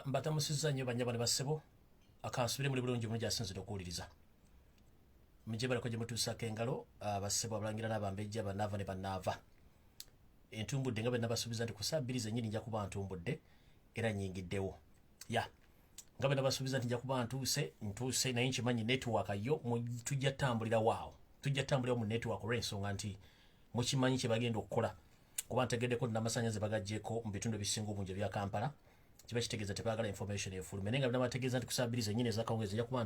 Mbatamusizza nnyo banyabale bassebo akansubire muli bulungi mulungi asinzire okuwuliriza mujje baleko gye mutuusako engalo bassebo abalangira n'abambejja banaava ne bannaava entumbudde nga bwe nabasuubiza nti ku saa 2 zennyini nja kuba ntumbudde era nnyingiddewo nga bwe nabasuubiza nti nja kuba ntuuse naye nkimanyi netiwaaka yo tujja ttambulirawo awo tujja ttambulirawo mu netiwaaka olw'ensonga nti mukimanyi kye bagenda okukola kuba ntegeddeko n'amasannyalaze bagaggyeko mu bitundu ebisinga obungi ebya Kampala kiba kitegeeza tebaagala information efulumye naye nga binabategeeza nti ku saa 2 zennyini ez'akawungeezi nja kuba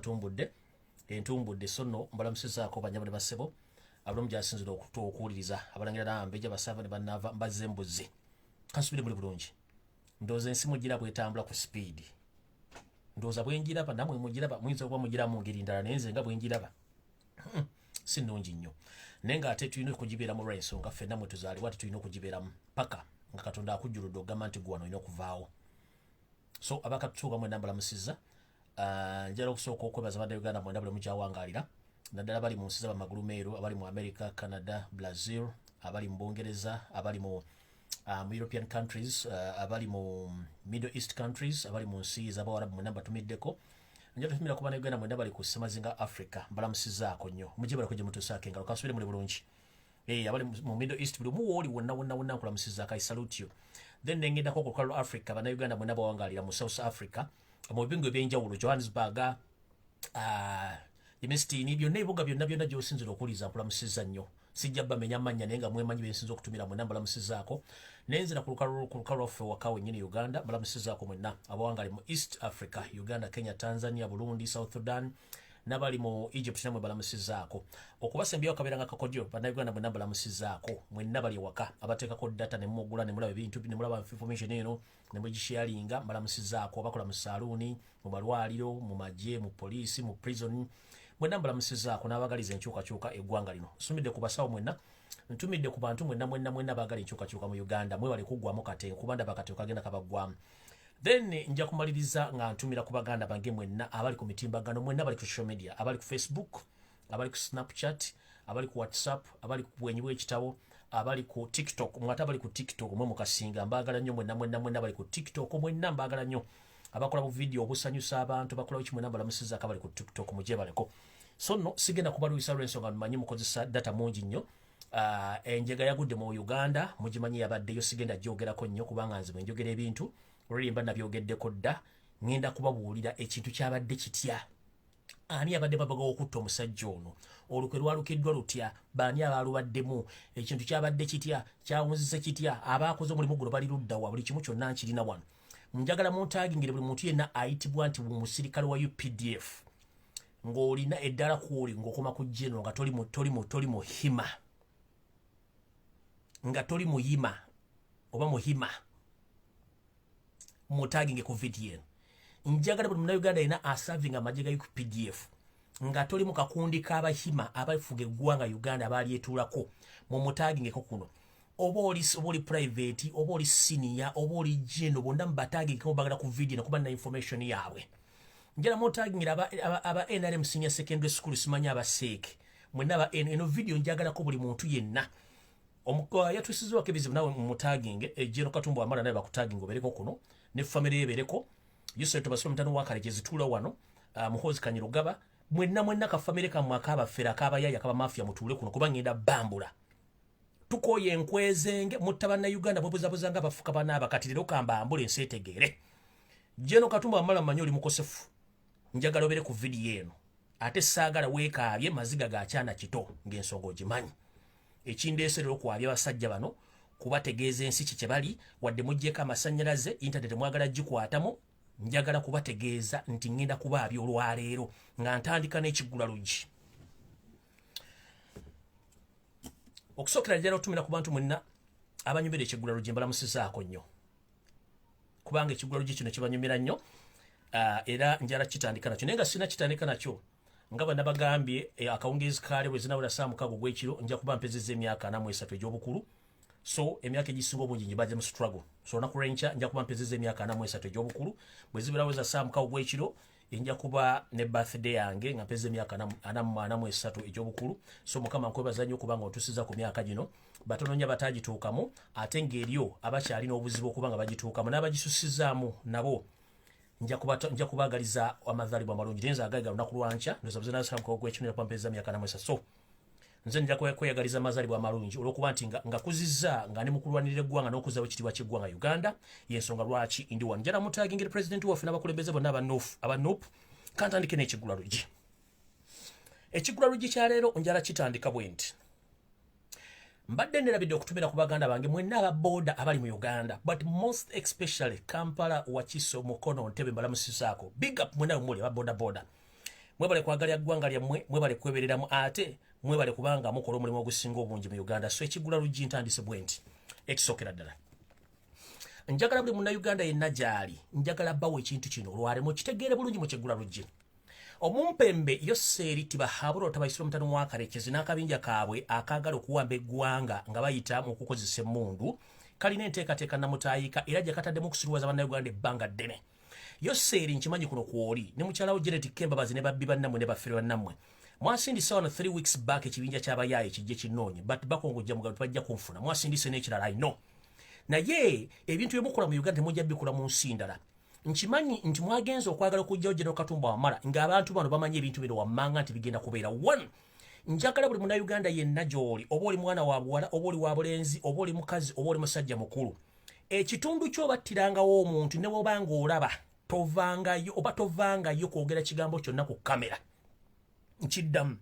entumbudde so nno mbalamusizaako banyabo ne bassebo abulamu gyasinzira okuwuliriza abalangira n'abambejja basaava ne bannaava mbazze embuzi kansubire muli bulungi ndowooza ensi mugira bwetambula ku sipiidi ndowooza bwengiraba namwe mugiraba muyinza okuba mugira mu ngeri ndala naye nze nga bwengiraba si nnungi nnyo naye ng'ate tulina okugibeeramu lw'ensonga ffenna mwe tuzaaliwa ate tulina okugibeeramu paka nga katonda akujjuludde okugamba nti gwe wano olina okuvaawo so abakatuuka mwenda mbalamusizza njala okusooka okwebaza abadde Uganda mwenda buli mukyawangaalira naddala abali mu nsi z'abamagulu meeru abali mu America, Canada, Brazil, abali mu Bungereza, abali mu European countries, abali mu Middle East countries, abali mu nsi z'Abawarabu mwenda mbatumiddeko njala tutumira ku Bannayuganda mwenda bali ku ssemazinga Africa mbalamusizzaako nnyo mujje baleko gye mutuusaako engalo kansubire muli bulungi abali mu Middle East buli omu wooli wonna nkulamusizzaako I salute you then nengendako ku lukalu lwa Africa Bannayuganda mwenda bawangaalira mu South Africa mu bibingu ebyenjawulo Johannesburg Yemestini byonna ebibuga byonna gy'osinzira okuwuliriza nkulamusizza nnyo sijja bamenya amannya naye nga mwemanyi bensinza okutumira mwena mbalamusizzaako nenzira ku lukalu lwaffe waka wennyini Uganda mbalamusizzaako mwenna abawangali mu East Africa Uganda, Kenya, Tanzania, Burundi, South Sudan n'abali mu Egypt namwe balamusizzaako okubasembyawo kabeera nga kakodyo Bannayuganda mwenna mbalamusizzaako mwenna bali waka abateekako data ne mugula ne mulaba ebintu ne mulaba information eno ne mugisharinga mbalamusizzaako abakola mu saluuni mu malwaliro mu magye mu poliisi mu prison mwenna mbalamusizzaako n'abagaliza enkyukakyuka eggwanga lino nsumidde ku basawo mwenna ntumidde ku bantu mwenna baagala enkyukakyuka mu Uganda mwebale kuggwamu kate kuba ndaba kate kagenda kabaggwamu then nja kumaliriza nga ntumira ku baganda bange mwenna abali ku mitimbagano mwenna bali ku social media abali ku Facebook abali ku Snapchat abali ku WhatsApp abali ku bwenyi bw'ekitabo abali ku TikTok mwata abali ku TikTok mwe mukasinga mbagala nnyo mwenna bali ku TikTok mwenna mbagala nnyo abakola mu video obusanyusa abantu bakola wiki mwenna balamusiza akabali ku TikTok muje baleko so no sigenda kubaluisa lwensonga mmanyi mukozesa data mungi nnyo enjega yagudde mu Uganda mugimanyi yabaddeyo sigenda gyogerako nnyo kubanga nze bwe njogera ebintu olwemba nabyogeddeko dda ngenda kubabuulira ekintu kyabadde kitya ani abadde babaga okutta omusajja ono olukwe lwalukiddwa lutya baani abaalubaddemu ekintu kyabadde kitya kyawunzise kitya abaakoze omulimu guno bali luddawa buli kimu kyonna nkirina wano njagala muntagingire buli muntu yenna ayitibwa nti musirikale wa UPDF ng'olina eddala kwoli ng'okoma ku jeno nga toli muhima nga toli muyima oba muhima mutaginge ku VTN njagala buli Munnayuganda yena asavinga amagye ga UPDF nga toli mu kakundi k'abahima abafuga eggwanga Uganda abalyetuulako mu mutagingeko kuno oba oli private oba oli senior oba oli jeno bonna mubatagingeko bagala ku VTN kuba na information yaabwe njala mutangira aba NRM senior secondary school simanya abaseeke mwenna eno video njagalako buli muntu yenna yatusiziwako ebizibu nawe mutaginge ejeno Katumba Wamala naye bakutaginga obereko kuno ne family yebereko Yuseto basoma mutano wakale jezitula wano muhozi Kanyirugaba mwenna ka family kamwe akaba fera akaba yaya akaba mafia mutule kuno kuba ngenda bambula tukoye enkwezenge mutabana Uganda bwebuzabuzanga bafuka bana abakatiriro kamba ambulance etegere jeno Katumba Wamala manyoli mukosefu njagala obere ku video eno ate saagala weekaabye maziga ga kyana kito ng'ensonga ogimanyi ekindeeserero kwabya basajja bano kubategeeza ensi kye bali wadde muggyeko amasannyalaze internet mwagala gikwatamu njagala kubategeeza nti ngenda kubaabya olwaleero nga ntandika n'ekiggula luggi okusookera njala otumira ku bantu mwenna abanyumira ekiggula luggi mbalamusizaako nnyo kubanga ekiggula luggi kino kibanyumira nnyo era njala kitandika nakyo naye nga sina kitandika nakyo nga bwe nabagambye akawungeezi kaale bwe zinawula saa 6 ogw'ekiro nja kuba mpezezza emyaka 43 egy'obukulu so emyaka egisinga obungi njibaze mu struggle so olunaku lw'enkya nja kuba mpezezza emyaka 43 egy'obukulu bwe ziberaweza saa 6 ogw'ekiro nja kuba ne birthday yange nga mpezezza emyaka 43 egy'obukulu so mukama nkwebaza nnyo kubanga otusiza ku myaka gino batono nnyo batagituukamu ate ng'eriyo abakyalina obuzibu okuba nga bagituukamu n'abagisusizaamu nabo nja kubagaliza amazalibwa amalungi nenza agaga lunaku lwanca ndozabuze nasamuko gw'ekintu pampeza myaka namwesa so nze nja kweyagaliza amazalibwa amalungi olwokuba nti nga kuzizza nga ne mukulwanirira eggwanga n'okuzzawo ekitiibwa ky'eggwanga Uganda y'ensonga lwaki ndi wano njala mutagingira president waffe n'abakulembeze bonna aba NUP kantandike n'ekiggula luggi ekiggula luggi kya leero njala kitandika bwe nti mbadde nerabidde okutumira ku baganda bange mwenna aba boda abali mu Uganda but most especially Kampala Wakiso Mukono Ntebe mbalamusizaako big up mwenna muli aba boda mwebale kwagalya ggwanga lyammwe mwebale kwebereramu ate mwebale kubanga mukola omulimu ogusinga obungi mu Uganda so ekiggula luggi ntandise bwe nti ekisookera ddala njagala buli munnayuganda yenna gy'ali njagala bawo ekintu kino olwalemu kitegeere bulungi mu kiggula luggi omumpembe Yoseri Tibahabura otabayisira omutano mwakarekezi n'akabinja kaabwe akaagala okuwamba eggwanga nga bayita mu kukozesa emmundu kalina enteekateeka namutaayika era gye kataddemu okusiruwaza bannayuganda ebbanga ddene Yoseri nkimanyi kuno kwoli ne mukyalawo Janet Kembabazi ne babbi bannammwe ne baffere bannammwe mwasindise wano 3 weeks back ekibinja ky'abayaaye kijje kinoonye but bakongojja mugalo tebajja kunfuna mwasindise n'ekirala I know naye ebintu byemukola mu Uganda temujja bikola mu nsi ndala nkimanyi nti mwagenza okwagala okujjawo General Katumba Wamala ng'abantu bano bamanyi ebintu bino wammanga nti bigenda kubeera one njagala buli munnayuganda yenna gy'oli oba oli mwana wa buwala oba oli wa bulenzi oba oli mukazi oba oli musajja mukulu ekitundu ky'obattirangawo omuntu ne bw'oba ng'olaba tovangayo kwogera kigambo kyonna ku kamera nkiddamu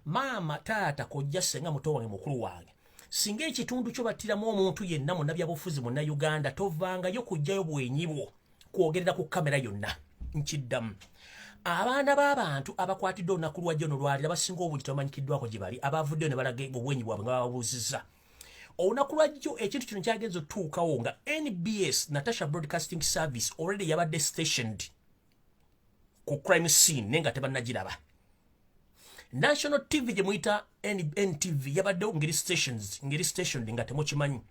maama taata kojja senga muto wange mukulu wange singa ekitundu ky'obattiramu omuntu yenna munnabyabufuzi munnayuganda tovangayo kujjayo bwenyibwo kwogerera ku kamera yonna nkiddamu abaana b'abantu abakwatiddwe olunaku lwajjo nolwalira basinga obungi tebamanyikiddwako gye bali abavuddeyo ne balaga obwenyi bwabwe nga bababuuzizza olunaku lwajjo ekintu kino kyagenza otuukawo nga NBS Natasha Broadcasting Service already yabadde stationed ku crime scene naye nga tebannagiraba National TV gye muyita NTV yabaddewo ngeri stationed nga temukimanyi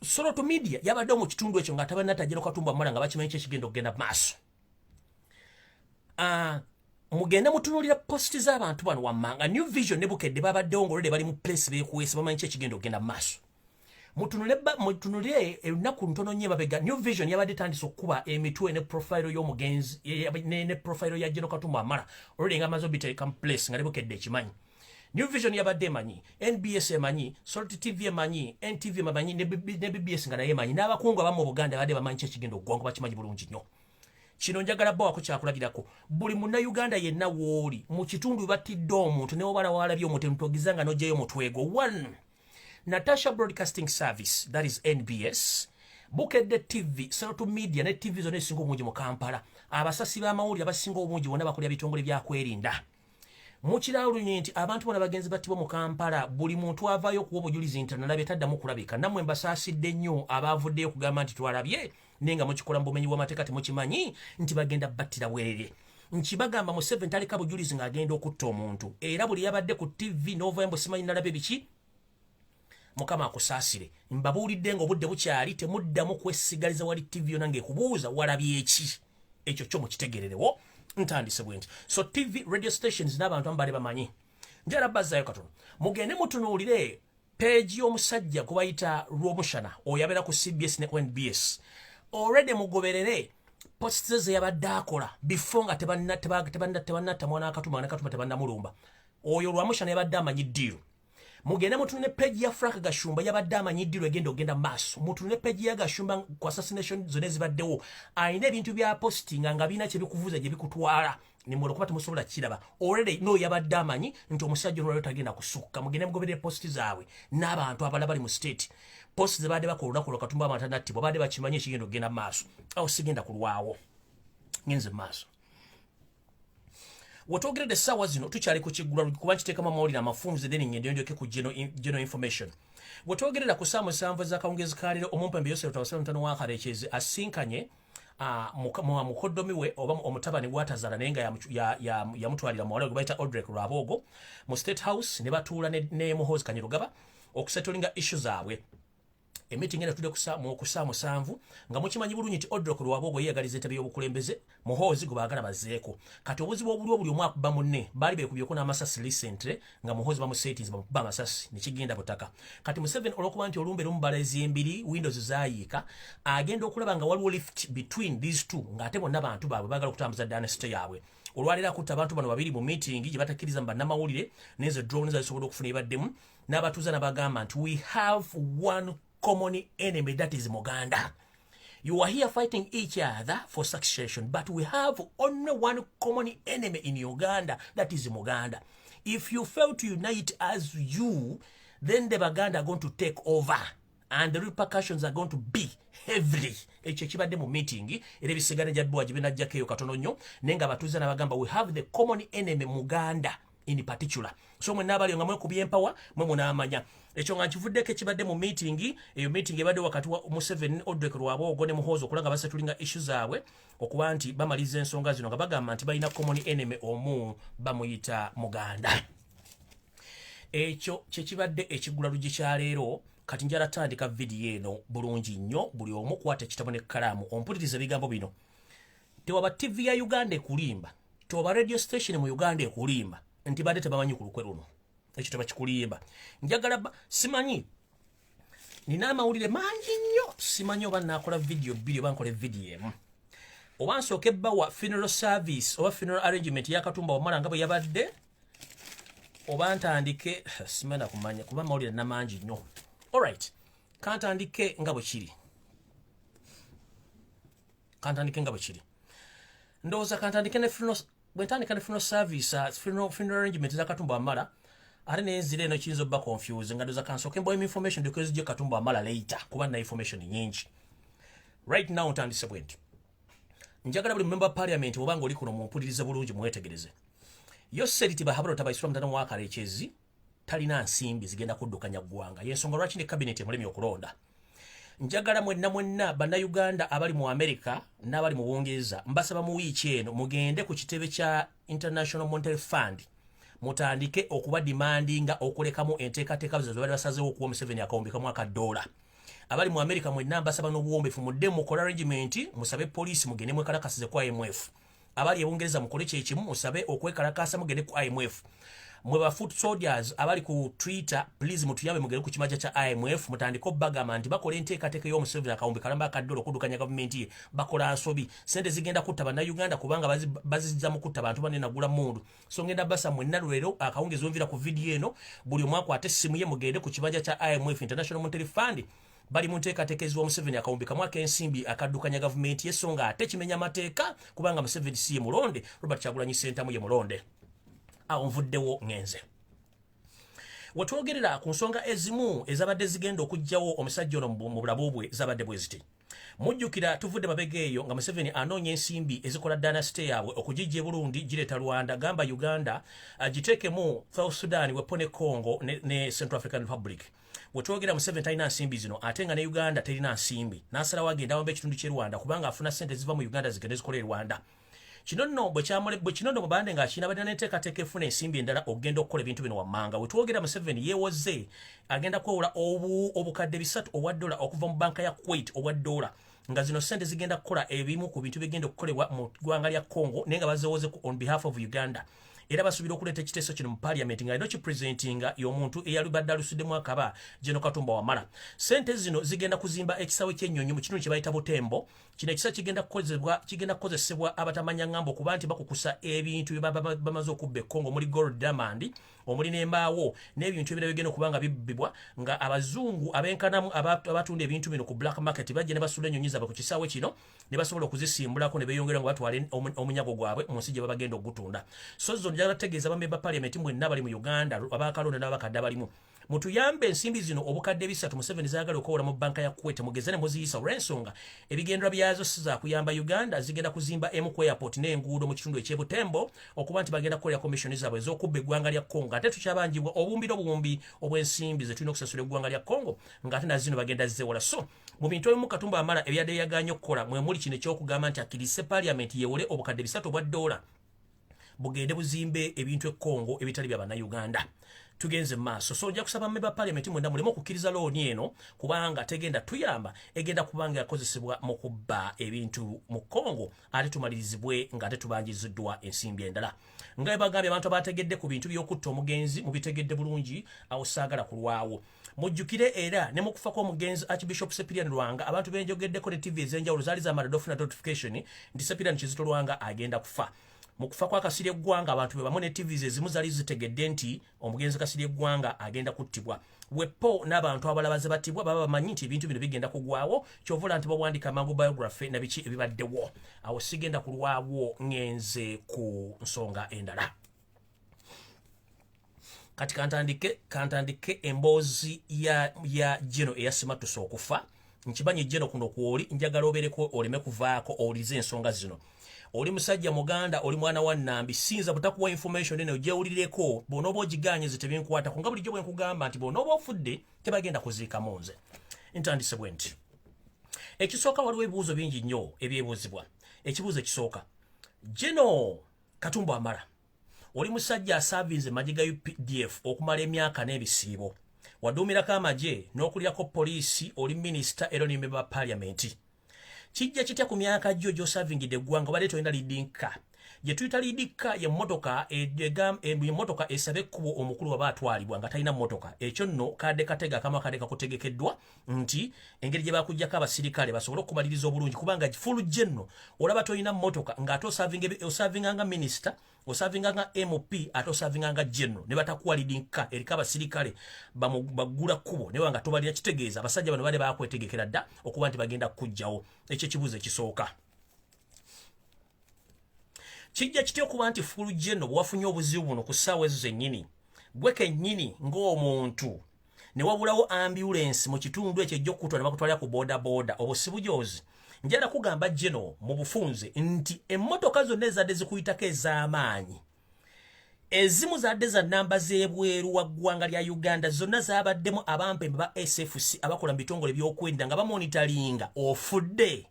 Soroto Media yabaddewo mu kitundu ekyo nga tabannatagera Katumba Wamala nga bakimanyi kyekigenda okugenda mu maaso mugende mutunuulira posti z'abantu bano wammanga New Vision ne Bukedde babaddewo ng'olwedde bali mu place beekuweesa bamanyi kyekigenda okugenda mu maaso mutunulire olunaku ntono nnyo emabega New Vision yabadde tandise okukuba emitwe ne profile y'omugenzi ne profile ya General Katumba Wamala olwedde nga amaze obiteeka mu place nga ne Bukedde ekimanyi New Vision yabadde emanyi NBS emanyi Salt TV emanyi NTV emanyi ne BBS nga naye emanyi n'abakungu abamu mu Buganda badde bamanyi kyekigenda okuggwanga bakimanyi bulungi nnyo kino njagala bawako kyakulagirako buli munnayuganda yenna wooli mu kitundu battidde omuntu ne wabala waalabye omutemu togizanga n'ojjayo omutwego one Natasha Broadcasting Service that is NBS Bukedde TV Soroto Media ne TV zonna ezisinga obungi mu Kampala abasasi b'amawulire abasinga obungi bonna bakolera bitongole byakwerinda mukiraulunye nti abantu bona bagenzi battibwa mu Kampala buli muntu avaayo okuwa obujulizi nti nalabye taddamu kulabika nammwe mbasaasidde nnyo abaavuddeyo kugamba nti twalabye nenga mukikola mu bumenyi bw'amateeka temukimanyi nti bagenda battira bwerere nkibagamba mu 7 taleka bujulizi ng'agenda okutta omuntu era buli yabadde ku TV November simanyi nalabye biki Mukama akusaasire mbabuulidde ng'obudde bukyali temuddamu kwesigaliza wali TV yonna ng'ekubuuza walabye eki ekyo kyo mukitegererewo ntandise bwe nti so TV radio stations n'abantu ambale bamanyi njala bazzaayo katono mugende mutunuulire page y'omusajja kubayita Lwomushana oyo abeera ku CBS ne NBS already mugoberere posts ze yabadde akola before nga tebannatta mwana Katumba ne Katumba tebannamulumba oyo Lwomushana yabadde amanyi ddiiro mugende mutunule page ya Frank Gashumba yabadde amanyi ddiiro egenda maaso mutunule page ya Gashumba ku assassination zone zibaddewo ayina ebintu bya posting nga bina kye bikuvuza gye bikutwala nimwe okuba temusobola kiraba already no yabadde amanyi nti omusajja ono tagenda kusukka mugende mugoberere posti zaabwe n'abantu abalala bali mu state posti ze badde bakola olunaku lwa Katumba amatanatibwa badde bakimanyi ekigenda okugenda maaso awo sigenda kulwawo ngenze maaso watogeredde essaawa zino tukyali ku kiggula kuba nkiteekamu amawulire amafunze then ngende ndyoke ku general information watogerera ku saa 7 z'akawungezi ka leero omumpembe Yoseri Tawasira mutano wa Karekezi asinkanye mukoddomi we oba omutabani gwatazaala naye nga yamutwalira muwala we bayita Odrek Lwabogo mu State House ne batuula ne Muhoozi Kanyerugaba okusettlinga issue zaabwe meeting ena tudde kusa musanvu nga mukimanyi bulungi nti Odrok Lwabogo yeyagaliza entabi y'obukulembeze muhoozi gwe baagala bazeeko kati obuzibu obuliwo buli omu akuba munne baali beekubyeko n'amasasi recently nga muhoozi bamusettings bamukuba amasasi nekigenda butaka kati Museveni olwokuba nti olumbe lumubalazi embiri windows zaayiika agenda okulaba nga waliwo lift between these two ng'ate bonna bantu baabwe baagala okutambuza dynasty yaabwe olwalira akutta abantu bano babiri mu meeting gye batakkiriza mu bannamawulire n'ezo drone zazisobola okufuna ebaddemu n'abatuuza n'abagamba nti we have one common enemy, that is Muganda. You are here fighting each other for succession, but we have only one common enemy in Uganda, that is Muganda. If you fail to unite as you, then the Baganda are going to take over, and the repercussions are going to be heavy. Ekyo kibadde mu meeting era ebisigane jabwa jibina jakeyo katono nnyo nenga abatuuza n'abagamba we have the common enemy Muganda in particular. So mwe nabali nga mwe kubyempower mwe munaamanya ekyo nga kivuddeko ekibadde mu meeting eyo meeting ebadde wakati wa Museveni Odrek Lwabogo ne Muhoozi okulanga basetulinga issue zaabwe okuba nti bamaliza ensonga zino nga bagamba nti balina common enemy omu bamuyita Muganda. Ekyo kyekibadde ekigula lugi kya leero kati njala tandika video eno bulungi nnyo buli omu kwata ekitabo n'ekkalaamu ompuliriza ebigambo bino. Tewaba TV ya Uganda ekulimba, tewaba radio station mu Uganda ekulimba nti badde tebamanyi ku lukwe luno ekyo tebakikulimba. Njagala simanyi nina amawulire mangi nnyo simanyi oba nakola video bbiri oba nkola video emu oba nsooke bbawa funeral service oba funeral arrangement ya Katumba Wamala nga bwe yabadde oba ntandike simana kumanya kuba amawulire namangi nnyo. Alright, kantandike nga bwe kiri. Ndowooza kantandike ne funeral bwentandika ne funeral service funeral arrangement za Katumba Wamala ate nenzira eno kiyinza obba confuse nga ndowooza kansooke mbawa information because gye Katumba Wamala later kuba na information nyingi. Right now ntandise bwenti. Njagala buli member parliament obanga oli kuno mumpulirize bulungi mwetegereze. Yoseriti bahabalo tabaisura mutano wa Karekezi talina nsimbi zigenda kuddukanya ggwanga yensonga lwaki ne cabinet emulemi okulonda. Njagala mwenna bannayuganda abali mu America n'abali mu Bungereza mbasaba mu wiiki eno mugende ku kitebe kya International Monetary Fund mutandike okuba demandinga okulekamu enteekateeka zo bali basazeewo okuwa Museveni akawombekamu $1. Abali mu America mwenna mbasaba n'obuwombefu mudde mukola arrangement musabe poliisi mugende mwekalakasize ku IMF. Abali e Bungereza mukole kyekimu musabe okwekalakasa mugende ku IMF. Mwe foot soldiers abali ku Twitter please mutuyambe mugere ku kimaja cha IMF mutandiko bagamba nti bakola enteekateeka y'Omuseveni akawumbi kalamba $1 okuddukanya gavumenti ye bakola nsobi sente zigenda kutta bannayuganda kubanga bazizza mu kutta bantu banene nagula mundu so ngenda basa mwenna lwero akawungezo onvira ku video eno buli omwaka ate simu ye mugende ku kimaja cha IMF International Monetary Fund bali mu nteekateeka ez'Omuseveni akawumbi kamu ak'ensimbi akaddukanya gavumenti ye so nga ate kimenya mateeka kubanga Museveni si ye mulonde Robert Kyagulanyi Ssentamu ye mulonde. Nvuddewo ngenze. Wetwogerera ku nsonga ezimu ezabadde zigenda okujjawo omusajja ono mu bulabu bwe zabadde bwe ziti. Mujjukira tuvudde mabega eyo nga Museveni anoonya ensimbi ezikola dynasty yaabwe okugijja e Burundi gireeta Rwanda gamba Uganda giteekemu South Sudan wepone Congo ne Central African Republic. Wetwogera Museveni talina nsimbi zino ate nga ne Uganda terina nsimbi n'asalawo agenda awamba ekitundu ky'e Rwanda kubanga afuna ssente ziva mu Uganda zigende zikola e Rwanda. Kinono bwe bande nga akina badde n'enteekateeka efuna ensimbi endala okugenda okukola ebintu bino wammanga. Wetwogera Museveni yeewoze agenda kwewola obukadde $3 obwa okuva mu banka ya Kuwait obwa $, nga zino ssente zigenda kukola ebimu ku bintu bigenda okukolebwa mu ggwanga lya Congo naye nga bazeewoze on behalf of Uganda. Era basuubira okuleeta ekiteeso kino mu parliament nga alina kipresentinga y'omuntu eyali badde alusuddemu akaba Gen. Katumba Wamala. Ssente zino zigenda kuzimba ekisawe ky'ennyonyi mu kitundu kye bayita Butembo. Kino ekisa kigenda kukozesebwa abatamanya ng'ambo kuba nti bakukusa ebintu bye bamaze okubba e Congo omuli gold diamond omuli n'embaawo n'ebintu ebirala bigenda okuba nga bibbibwa nga abazungu abenkanamu abatunda ebintu bino ku black market bajja ne basula ennyonyi zaabwe ku kisaawe kino ne basobola okuzisimbulako ne beeyongera nga batwala omunyago gwabwe mu nsi gye baba bagenda okugutunda. So zo njagala tegeeza bamemba parliament mwenna bali mu Uganda abakalonda n'abakadde abalimu mutuyambe ensimbi zino obukadde 3 Museveni zaagala okuwola mu banka ya Kuwait mugeze ne muziyisa olw'ensonga ebigendera byazo si za kuyamba Uganda zigenda kuzimba emu ku airport n'enguudo mu kitundu eky'e Butembo okuba nti bagenda kukolera commission zaabwe ez'okubba eggwanga lya Congo ate tukyabangibwa obuwumbi obw'ensimbi ze tulina okusasula eggwanga lya Congo ng'ate nazino bagenda zizewola. So mu bintu ebimu Katumba Wamala ebyadde yaganye okukola mwe muli kino eky'okugamba nti akirise parliament yeewole obukadde 3 obwa $. Bugende buzimbe ebintu e Congo ebitali bya bannayuganda. tugenze maaso. So nja kusaba member parliament mwenda mulimo kukkiriza looni eno kubanga tegenda tuyamba egenda kubanga yakozesebwa mu kubba ebintu mu Kongo ate tumalirizibwe nga ate tubanjiziddwa ensimbi endala. Nga bagambye abantu abategedde ku bintu by'okutta omugenzi mubitegedde bulungi awo saagala kulwawo. Mujjukire era ne mukufa kw'omugenzi Archbishop Cyprian Lwanga abantu benjogeddeko ne TV ez'enjawulo zaali zaamaradde notification nti Cyprian Kizito Lwanga agenda kufa. Mukufa kwa Kasirye Gwanga abantu bebamu ne TV ezimu zaali zitegedde nti omugenzi Kasirye Gwanga agenda kuttibwa. Wepo n'abantu abalala battibwa baba bamanyi nti ebintu bino bigenda kugwawo kyovula nti bawandika mangu biography na biki ebibaddewo. Awo sigenda kulwawo ngenze ku nsonga endala. Kati kantandike emboozi ya Jeno eyasimatusa okufa. Nkimanyi Jeno kuno kwoli njagala obeereko oleme kuvaako owulize ensonga zino. Oli musajja muganda oli mwana wa Nambi sinza butakuwa information eno gyewulireko bonoba ogiganye zitebinkwata kunga bulijjo bwe nkugamba nti bonoba ofudde tebagenda kuziika munze. Ntandise bwe nti ekisooka waliwo ebibuuzo bingi nnyo ebyebuuzibwa. Ekibuuzo ekisooka Jeno Katumba Wamala oli musajja asavinze majiga UPDF okumala emyaka n'ebisiibo waduumirako amagye n'okulirako poliisi oli minisita era ni member parliament. Kijja kitya ku myaka gyo gy'osavingidde eggwanga obadde tolina lidinka gye tuyita lidinka ye mmotoka esaba ekkubo omukulu waba atwalibwa nga talina mmotoka. Ekyo nno kadde katega akamu akadde kakutegekeddwa nti engeri gye bakuggyako abasirikale basobole okubaliriza obulungi kubanga fulu gye nno olaba tolina mmotoka ng'ate osavinganga minisita osavinganga MP ate osavinganga general ne batakuwa lidinka eriko abasirikale bagula kkubo ne wanga tobalira kitegeeza abasajja bano bale bakwetegekera dda okuba nti bagenda kujjawo. Ekyo kibuuzo ekisooka. Kijja kitya okuba nti fulu general bwafunye obuzibu buno ku ssaawa ezo zennyini gwe kennyini ng'omuntu ne wabulawo ambulance mu kitundu ekyo ejja okukutwala ne bakutwalira ku boda obusibujoozi. Njala kugamba Jeno mu bufunze nti emmotoka zonna ezadde zikuyitako ez'amaanyi ezimu zadde za namba z'ebweru wa ggwanga lya Uganda zonna zabaddemu abampembe ba SFC abakola mu bitongole by'okwenda nga bamonitalinga ofudde.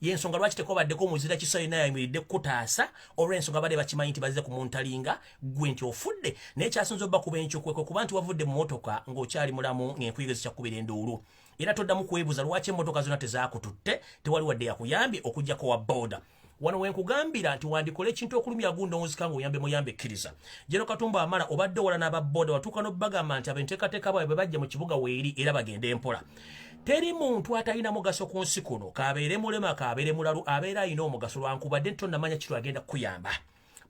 Yensonga lwaki tekobaddeko omuzira Kisayo naye ayimiridde kutaasa olw'ensonga badde bakimanyi nti bazze kumontalinga gwe nti ofudde naye kyasinza obba kuba enkyukwekwe kuba nti wavudde mu mmotoka ng'okyali mulamu ng'enkuyege zikyakubira enduulu. Era toddamu kwebuuza lwaki emmotoka zonna tezaakututte tewali wadde yakuyambye okugjako wa boda. Wano wenkugambira nti wandikola ekintu okulumya gundonzika ng'oyambe muyambe ekkiriza. Jeno Katumba Wamala obadde wala n'ababoda watuuka n'obbagamba nti abenteekateeka baabwe bajja mu kibuga weeri era bagenda empola. Teri muntu atalina mugaso ku nsi kuno kaabeere mulema kaabeere mulalu abeera alina omugaso lwankubadde tonnamanya kitu agenda kukuyamba.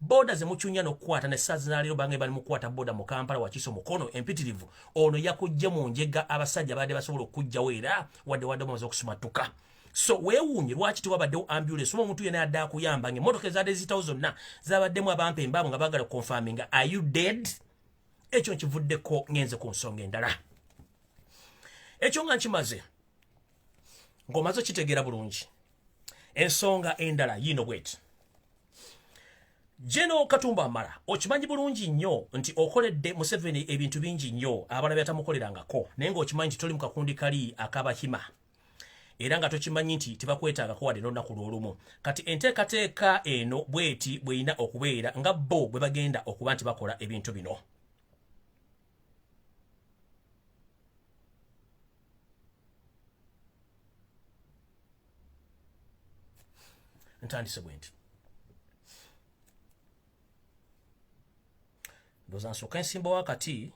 Boda ze muchunya n'okukwata ne saa zinaaliro bange bali mu kukwata boda mu Kampala Wakiso Mukono empitirivu ono yakujja mu njega abasajja badde basobola okujjawo era wadde bamaze okusumatuka. So weewuunye lwaki tewabaddewo ambulance omuntu yenna yadde akuyamba ng'emmotoka ezadde ziyitawo zonna zabaddemu abampembe abo nga baagala confirminga are you dead? Ekyo nkivuddeko ngenze ku nsonga endala. Ekyo nga nkimaze ng'omaze okitegeera bulungi ensonga endala yino bweti. Jeno Katumba Wamala okimanyi bulungi nnyo nti okoledde Museveni ebintu bingi nnyo abana byatamukolerangako naye ng'okimanyi nti toli mu kakundi kali akabahima era nga tokimanyi nti tebakwetaagako wadde n'olunaku lw'olumu. Kati enteekateeka eno bweti bweyina okubeera nga bo bwe bagenda okuba nti bakola ebintu bino. Ntandise bwe nti ndoza nsooka ensimba wakati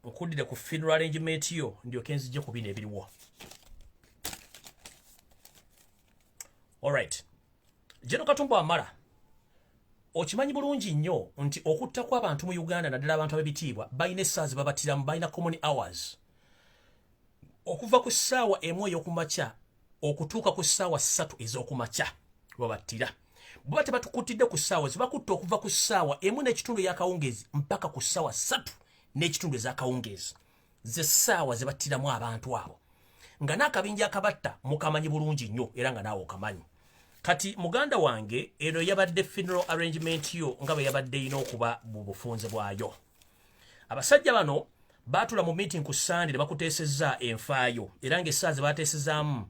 nkuddire ku funeral arrangement yo ndyoke nzijje ku bino ebiriwo. Alright. Jeno Katumba Wamala okimanyi bulungi nnyo nti okutta kw'abantu mu Uganda naddala abantu ab'ebitiibwa balina essaazi babatiramu balina common hours okuva ku ssaawa emu ey'okumakya okutuuka ku ssaawa 3 ez'okumakya babattira. Bwe tebatukuttidde ku ssaawa zibakutta okuva ku ssaawa emu n'ekitundu ey'akawungeezi mpaka ku ssaawa 3 n'ekitundu ez'akawungeezi ze ssaawa ze battiramu abantu abo nga n'akabinja akabatta mukamanyi bulungi nnyo era nga naawe okamanyi. Kati muganda wange eno yabadde funeral arrangement yo nga bwe yabadde ina okuba mu bufunze bwayo. Abasajja bano baatula mu meeting ku Sunday ne bakuteesezza enfaayo era ng'essaawa ze baateesezaamu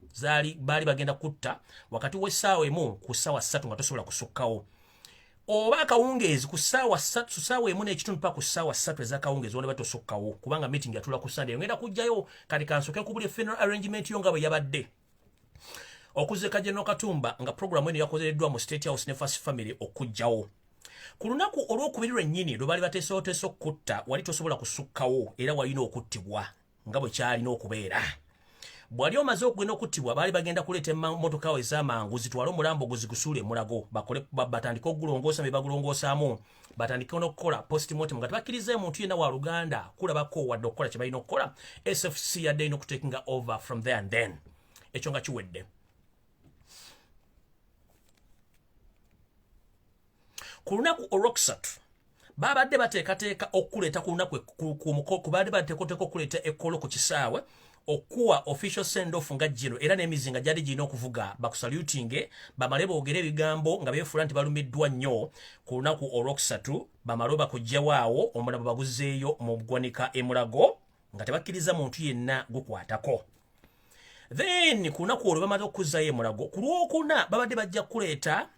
baali bagenda kutta wakati w'essaawa emu ku ssaawa 3 nga tosobola kusukkawo. oba akawungeezi ku ssaawa 1:03 paka ku ssaawa 3 ez'akawungeezi wona batosokkawo kubanga meeting yatula ku Sunday ngenda kujjayo kati kansoke kubuli funeral arrangement yo nga bwe yabadde okuzeka General Katumba nga program eno yakozereddwa mu State House ne First Family okujjawo ku lunaku olw'okubiri lwennyini lwe baali bateesewoteese okutta wali tosobola kusukkawo era walina okuttibwa nga bwe kyalina okubeera bwali omaze okugenda okuttibwa baali bagenda kuleeta emmotoka ez'amangu zitwale omulambo guzigusuule mulago batandike okugulongoosa be bagulongoosaamu batandike n'okukola postmortem nga tebakkiriza omuntu yenna wa Luganda kulabako wadde okukola kye balina okukola SFC yadde ino okutakinga over from there and then ekyo nga kiwedde ku lunaku olwokusatu babadde bateekateeka okuleeta ku lunaku kubadde bateekateeka okuleeta ekkolo ku kisaawe okuwa official send off nga jiro era n'emizinga gyali girina okuvuga bakusalutinge bamale boogera ebigambo nga beefuula nti balumiddwa nnyo ku lunaku olwokusatu bamale bakuggyawaawo omulabo baguzeeyo mu ggwanika emulago nga tebakkiriza muntu yenna gukwatako then ku lunaku olwo bamaze okuzzayo emulago ku lwokuna babadde bajja kuleeta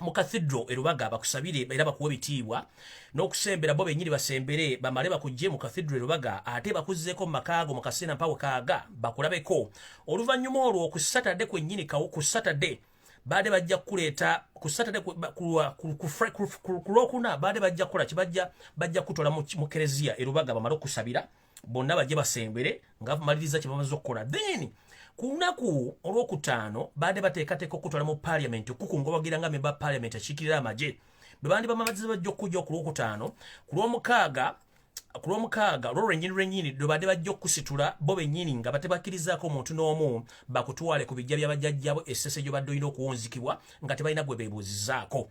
mu cathedral erubaga bakusabire era bakuwa ebitiibwa n'okusembera bo bennyini basembere bamale bakujje mu cathedral erubaga ate bakuzzeeko mu makaago mu kaseera mpawe kaaga bakulabeko oluvannyuma olwo ku Saturday kwennyini ku Saturday baade bajja kuleeta ku Saturday ku lwokuna baade bajja kukola bajja kutola mu kereziya erubaga bamale okusabira bonna bajje basembere nga bamaliriza kye bamaze okukola then ku lunaku olwokutaano baade bateekateeka okutwala mu parliament okukungobagira nga memba parliament akiikirira amagye bwe bandi bamamaziza bajja okujja ku lwokutaano ku lwomukaaga lwolwennyini lwe baade bajja okusitula bo bennyini nga batebakkirizaako omuntu n'omu bakutwale ku bijja byabajjajjabo essese gye badde olina okuwunzikibwa nga tebalina gwe beebuuzizaako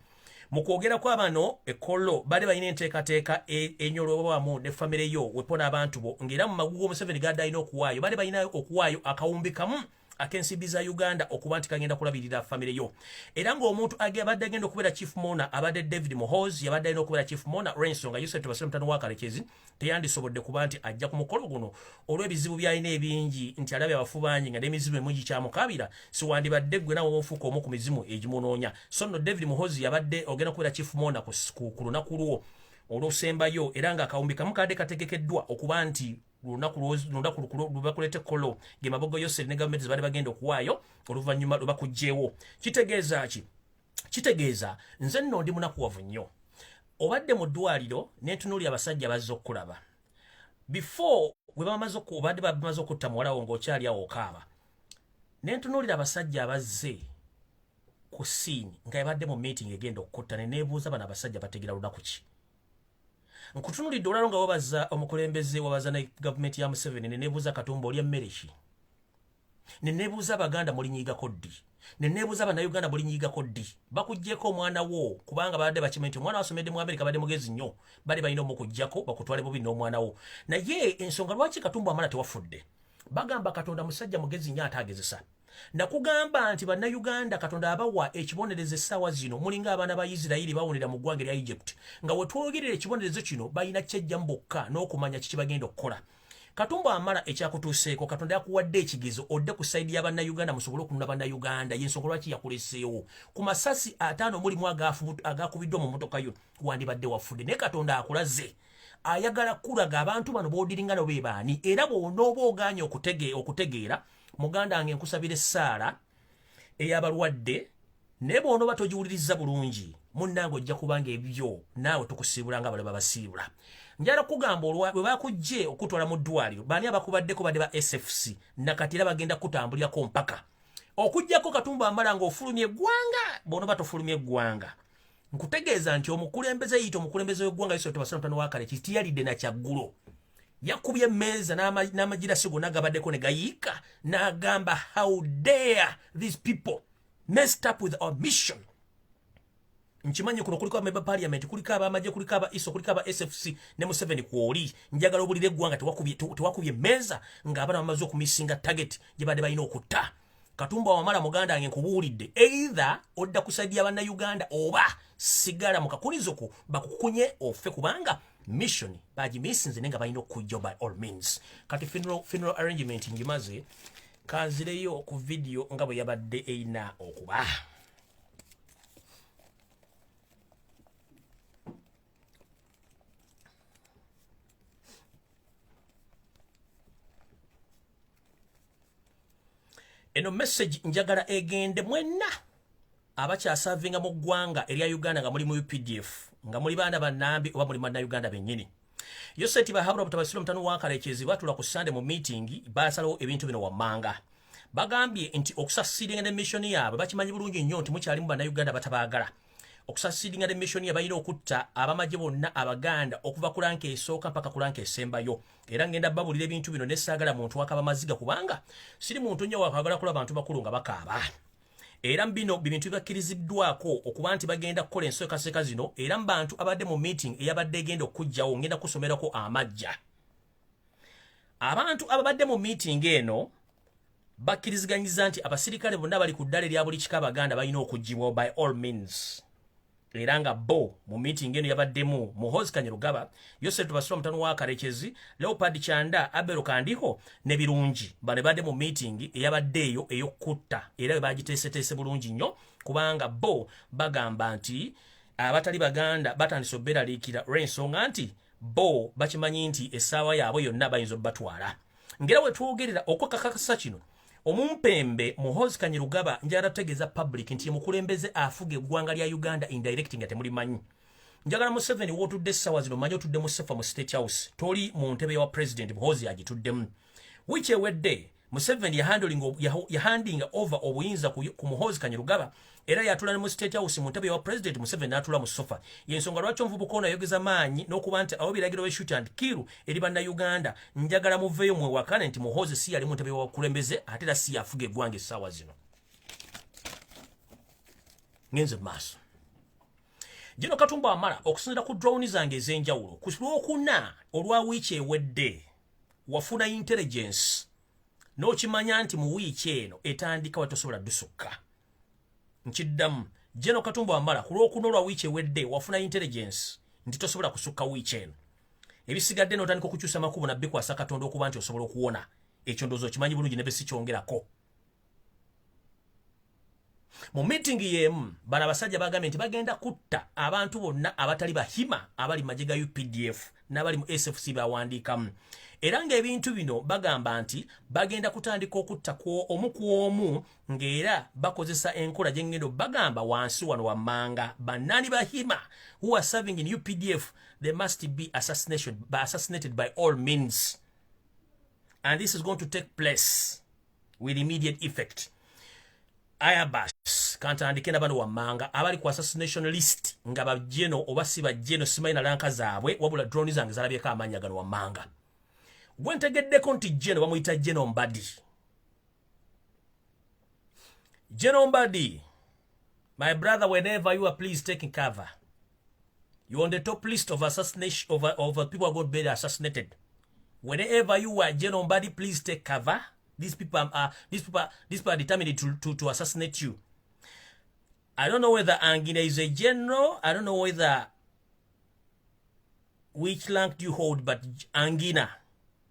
mu kwogera kw'abano ekkolo baade balina enteekateeka enyolwamu ne famire yo wepona abantu bo ng'era mu magugu Museveni gadde alina okuwaayo baade balina okuwaayo akawumbi kamu ak'ensimbi za Uganda okuba nti kagenda kulabirira famire yo era ng'omuntu abadde agenda okubeera chief mona abadde David Muhoozi yabadde alina okubeera chief mona Renso nga Yusuf Tubasire mutano wa Kalekezi teyandisobodde kuba nti ajja ku mukolo guno olw'ebizibu byalina ebingi nti alabye abafu bangi nga n'emizibu emungi kyamukabira siwandibadde gwe nawe ofuuka omu ku mizimu egimunoonya so nno David Muhoozi yabadde ogenda kubeera chief mona ku lunaku lwo olw'osembayo era ng'akawumbi kamu kadde kategekeddwa okuba nti lubakulete kolo ge mabogo yose ne gavumenti zibadde bagenda okuwaayo oluvannyuma lwe bakugjeewo kitegeeza ki kitegeeza nze nno ndi munakuwavu nnyo obadde mu ddwaliro n'entunuuli abasajja bazze okulaba before obadde bamaze okutta muwalawo ng'okyali awo okaaba n'entunuulira abasajja abazze ku siini nga yabadde mu meeting egenda okutta ne neebuuza bano abasajja bategera lunaku ki nkutunulidde olwalo nga wabaza omukulembeze wabaza ne gavumenti ya Museveni ne neebuuza Katumba olya mmere ki ne neebuuza Abaganda mulinyiigako ddi ne neebuuza Bannayuganda mulinyiigako ddi bakuggyeko omwana wo kubanga badde bakimanyi nti omwana wasomedde mu Amerika badde mugezi nnyo bali balina omukuggyako bakutwale bubi n'omwana wo naye ensonga lwaki Katumba Wamala tewafudde bagamba Katonda musajja mugezi nnyo ataagezesa nakugamba nti Bannayuganda Katonda abawa ekibonerezo essaawa zino mulinga abaana ba Isirayiri bawonera mu ggwanga lya Egypt nga wetwogerera ekibonerezo kino balina kyejja mbokka n'okumanya kiki bagenda okukola Katumba Wamala ekyakutuuseeko Katonda yakuwadde ekigezo odde ku sayidi ya Bannayuganda musobole okununa Bannayuganda y'ensonga lwaki yakuleseewo ku masasi 5 mulimu agakubiddwa mu motoka yo wandibadde wafudde naye Katonda akulaze ayagala kulaga abantu bano boodiringa nabo be baani era bw'onooba ogaanye okutegeera muganda wange nkusabira essaala ey'abalwadde naye bw'onooba togiwuliriza bulungi munnange ojja kubanga ebyo naawe tukusiibula nga balaba basiibula njala kugamba bwe bakujje okutwala mu ddwaliro baani abakubaddeko badde ba SFC nakati era bagenda kutambulirako mpaka okujjako Katumba Wamala ng'ofulumya eggwanga bw'onooba tofulumya eggwanga nkutegeeza nti omukulembeze yita omukulembeze w'eggwanga Yusuf Tubasire mutano wa Kalekezi tiyalidde na kyaggulo yakubye emmeeza n'amagirasi gonna gabaddeko ne gayiika n'agamba how dare these people messed up with our mission nkimanyi kuno kuliko abamemba parliament kuliko abamagye kuliko aba ISO kuliko aba SFC ne Museveni kwoli njagala obulire eggwanga tewakubye emmeeza ng'abaana bamaze okumisinga target gye badde balina okutta Katumba Wamala muganda wange nkubuulidde either odda kusaidia Bannayuganda oba sigala mu kakulizo ko bakukunye ofe kubanga mission bagimisinze nenga balina okujja by all means kati funeral arrangement ngimaze kanzireyo ku video nga bwe yabadde eina okuba eno message njagala egende mwenna abakyasavinga mu ggwanga erya Uganda nga muli mu UPDF nga muli baana bannambi oba muli banna Uganda bennyini. Yoseti bahabula butabasiro mutano wakalekezi batula ku Sunday mu meeting basalawo ebintu bino wammanga. Bagambye nti okusasiringa ne mission yaabwe bakimanyi bulungi nnyo nti mukyali mu banna Uganda batabaagala. Okusasiringa ne mission yaabwe bayina okutta abamaje bonna Abaganda okuva ku lanka esooka mpaka ku lanka esembayo. Era ngenda babulira ebintu bino ne saagala muntu wakaba maziga kubanga siri muntu nnyo wakagala kula bantu bakulu nga bakaaba. Era bino bintu bibakkiriziddwako okuba nti bagenda kukola ensooka zino era bantu abadde mu meeting eyabadde egenda okujjawo ngenda kusomerako amajja. Abantu ababadde mu meeting eno bakkiriziganyiza nti abasirikale bonna bali ku ddala erya buli kika Abaganda balina okuggyibwa by all means. Era nga bo mu meeting eno yabaddemu Muhoozi Kanyarugaba, Yosef Basura mutano wa Karekezi, Leopard Chanda, Abelo Kandiho ne Birungi. Bane badde mu meeting eyabaddeyo ey'okutta era bagiteeseteese bulungi nnyo kubanga bo bagamba nti abatali Baganda batandise obberaliikira olw'ensonga nti bo bakimanyi nti essaawa yaabwe yonna bayinza obbatwala. Ngera we twogerera okwakakasa kino Omumpembe Muhoozi Kanyarugaba njagala tutegeeza public nti mukulembeze afuga eggwanga lya Uganda indirecting nga temulimanyi. Njagala Museveni w'otudde essaawa zino manyi otudde mu Sefa mu State House toli mu ntebe ya President Muhoozi agituddemu. Wiki ewedde Museveni yahandinga over obuyinza ku Muhoozi Kanyarugaba era yatula ne mu State House mu ntebe ya President Museveni n'atula mu sofa. Yensonga lwaki omuvubuka ono ayogeza maanyi n'okuba nti awo biragiro bye shoot and kill eri banna Uganda njagala muveeyo mwewakane nti Muhoozi si yali mu ntebe wa kulembeze ate era si yafuga eggwanga essaawa zino. Ngenze maaso. Jeno Katumba Wamala okusinziira ku drone zange ez'enjawulo ku Lwokuna olwa wiiki ewedde wafuna intelligence n'okimanya nti mu wiiki eno etandika watosobola ddusukka. Nkiddamu Jeno Katumba Wamala ku Lwokuna olwa wiiki ewedde wafuna intelligence nti tosobola kusukka wiiki eno. Ebisigadde n'otandika okukyusa makubo nabbi kwasa Katonda okuba nti osobola okuwona. Ekyo ndowooza okimanyi bulungi ne bwe sikyongerako. Mu meeting y'emu bano abasajja bagambye nti bagenda kutta abantu bonna abatali bahima abali magye ga UPDF n'abali mu SFC bawandiikamu. Era ng'ebintu bino bagamba nti bagenda kutandika okutta omu ku omu ng'era bakozesa enkola gye ngendo bagamba wansi wano wammanga bannani bahima who are serving in UPDF they must be assassinated by all means. And this is going to take place with immediate effect. Ayabas kantandike na bano wammanga abali ku assassination list nga bajeno oba si bajeno simanyi na lanka zaabwe wabula drone zange zalabyeko amannya gano wammanga. Gwentegeddeko nti jeno bamuyita Jeno Mbadi. Jeno Mbadi, my brother, whenever you are, please taking cover. You're on the top list of assassination of people who got better assassinated. Whenever you are Jeno Mbadi, please take cover. These people are determined to assassinate you. I don't know whether Angina is a general. I don't know whether which rank do you hold, but Angina,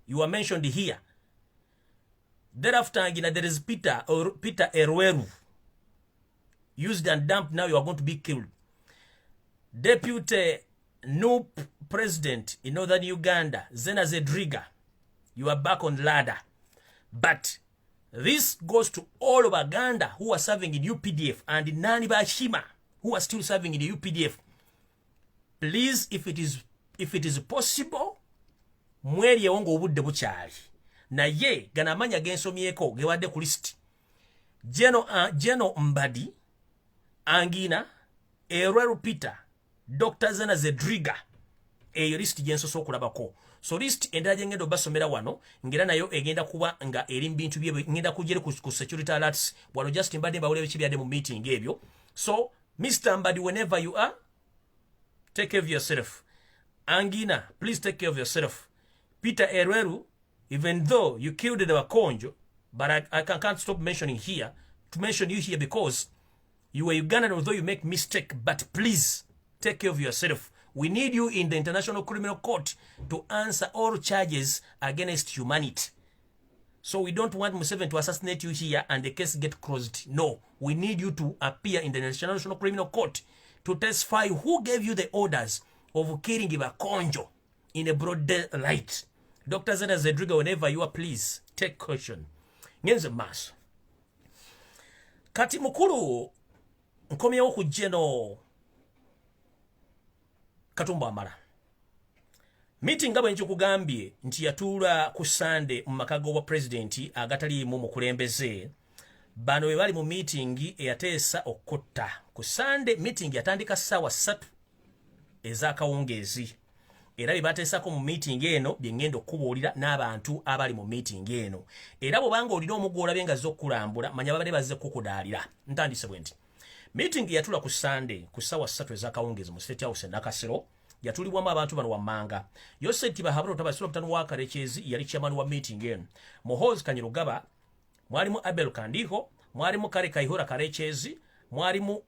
you are mentioned here. Thereafter Angina, there is Peter Erweru. Used and dumped, now you are going to be killed. Deputy NUP President in Northern Uganda, Zena Zedriga, you are back on the ladder. But this goes to all of Uganda who are serving in UPDF and Nani Bashima who are still serving in the UPDF. Please, if it is possible, mweri yewongo obudde bukyali. Naye ganamanya gensomyeko gewadde ku list. Jeno Mbadi, Angina, Erweru Peter, Dr. Zena Zedriga, eyo list gensoso okulabako. So list endala gyengenda obasomera wano ngera nayo egenda kuba nga eri bintu bye ngenda kujere ku security alerts wano just Mbadi mbawule bikibyade mu meeting ebyo. So Mr. Mbadi, whenever you are, take care of yourself. Angina, please take care of yourself. Peter Erweru, even though you killed the Wakonjo, but I can't stop mentioning here to mention you here because you are Ugandan, although you make mistake, but please take care of yourself. We need you in the International Criminal Court to answer all charges against humanity. So we don't want Museveni to assassinate you here and the case get closed. No, we need you to appear in the International Criminal Court to testify who gave you the orders of killing Ibakonjo in a broad daylight. Dr. Zena Zedriga, whenever you are, please take caution. Ngenze maso. kati mukulu nkomyewo ku General Katumba Wamala. Meeting nga bwe nkikugambye nti yatuula ku Sunday mu maka g'obwa president agataliimu mukulembeze. Bano bwe bali mu meeting eyateesa okutta. Ku Sunday meeting yatandika ssaawa 3 ez'akawungeezi. Era bye bateesako mu meeting eno bye ngenda okubuulira n'abantu abali mu meeting eno. Era bw'obanga olina omuggo olabye nga azze okukulambula manya babadde bazze kukudaalira. Ntandise bwe nti. Meeting yatula ku Sunday ku ssaawa 3 ez'akawungeezi mu State House e Nakasero. Yatulibwamu abantu bano wammanga. Yoseti Bahabura Otabasula mutano wa Karekyezi yali chairman wa meeting eno. Muhoozi Kanyirugaba, mwalimu Abel Kandiho, mwalimu Kare Kaihura Karekyezi, mwalimu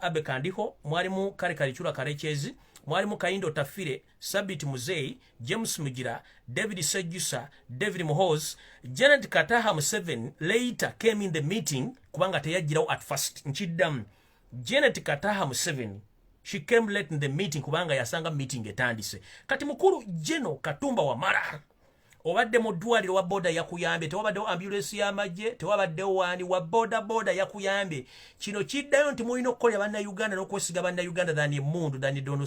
Abe Kandiho, mwalimu Kare Karichura Karekyezi, mwalimu Kaindo Tafire, Sabit Muzei, James Mugira, David Sejusa, David Muhoozi. Janet Kataha Museveni later came in the meeting kubanga teyajjirawo at first. Nchiddamu. Janet Kataha Museveni, she came late in the meeting kubanga yasanga meeting etandise. Kati mukuru General Katumba Wamala obadde mu ddwaliro wa boda yakuyambye, tewabaddewo ambulance y'amagye, tewabaddewo wani wa boda yakuyambye. Kino kiddayo nti mulina okukolera bannayuganda n'okwesiga bannayuganda dhani emmundu dhani dono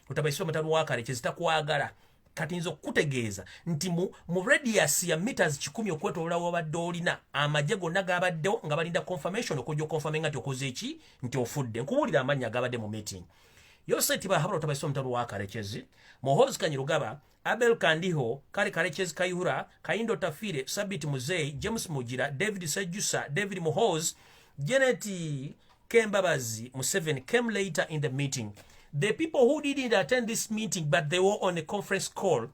Otabasula mutano wa Karekyezi takwagala. Kati nzo kutegeeza nti mu radius ya meters 10 okwetolola wabadde olina amagye gonna gabaddewo nga balinda confirmation okujja confirming nti okoze eki nti ofudde. Nkubuulira amannya gabadde mu meeting. Yoseti Bahabura Otabasula mutano wa Karekyezi, Muhoozi Kanyirugaba, Abel Kandiho, Kare Karekyezi Kaihura, Kaindo Tafire, Sabit Muzei, James Mugira, David Sejusa, David Muhoozi, Janet Kembabazi Museveni came later in the meeting. The people who didn't attend this meeting, but they were on a conference call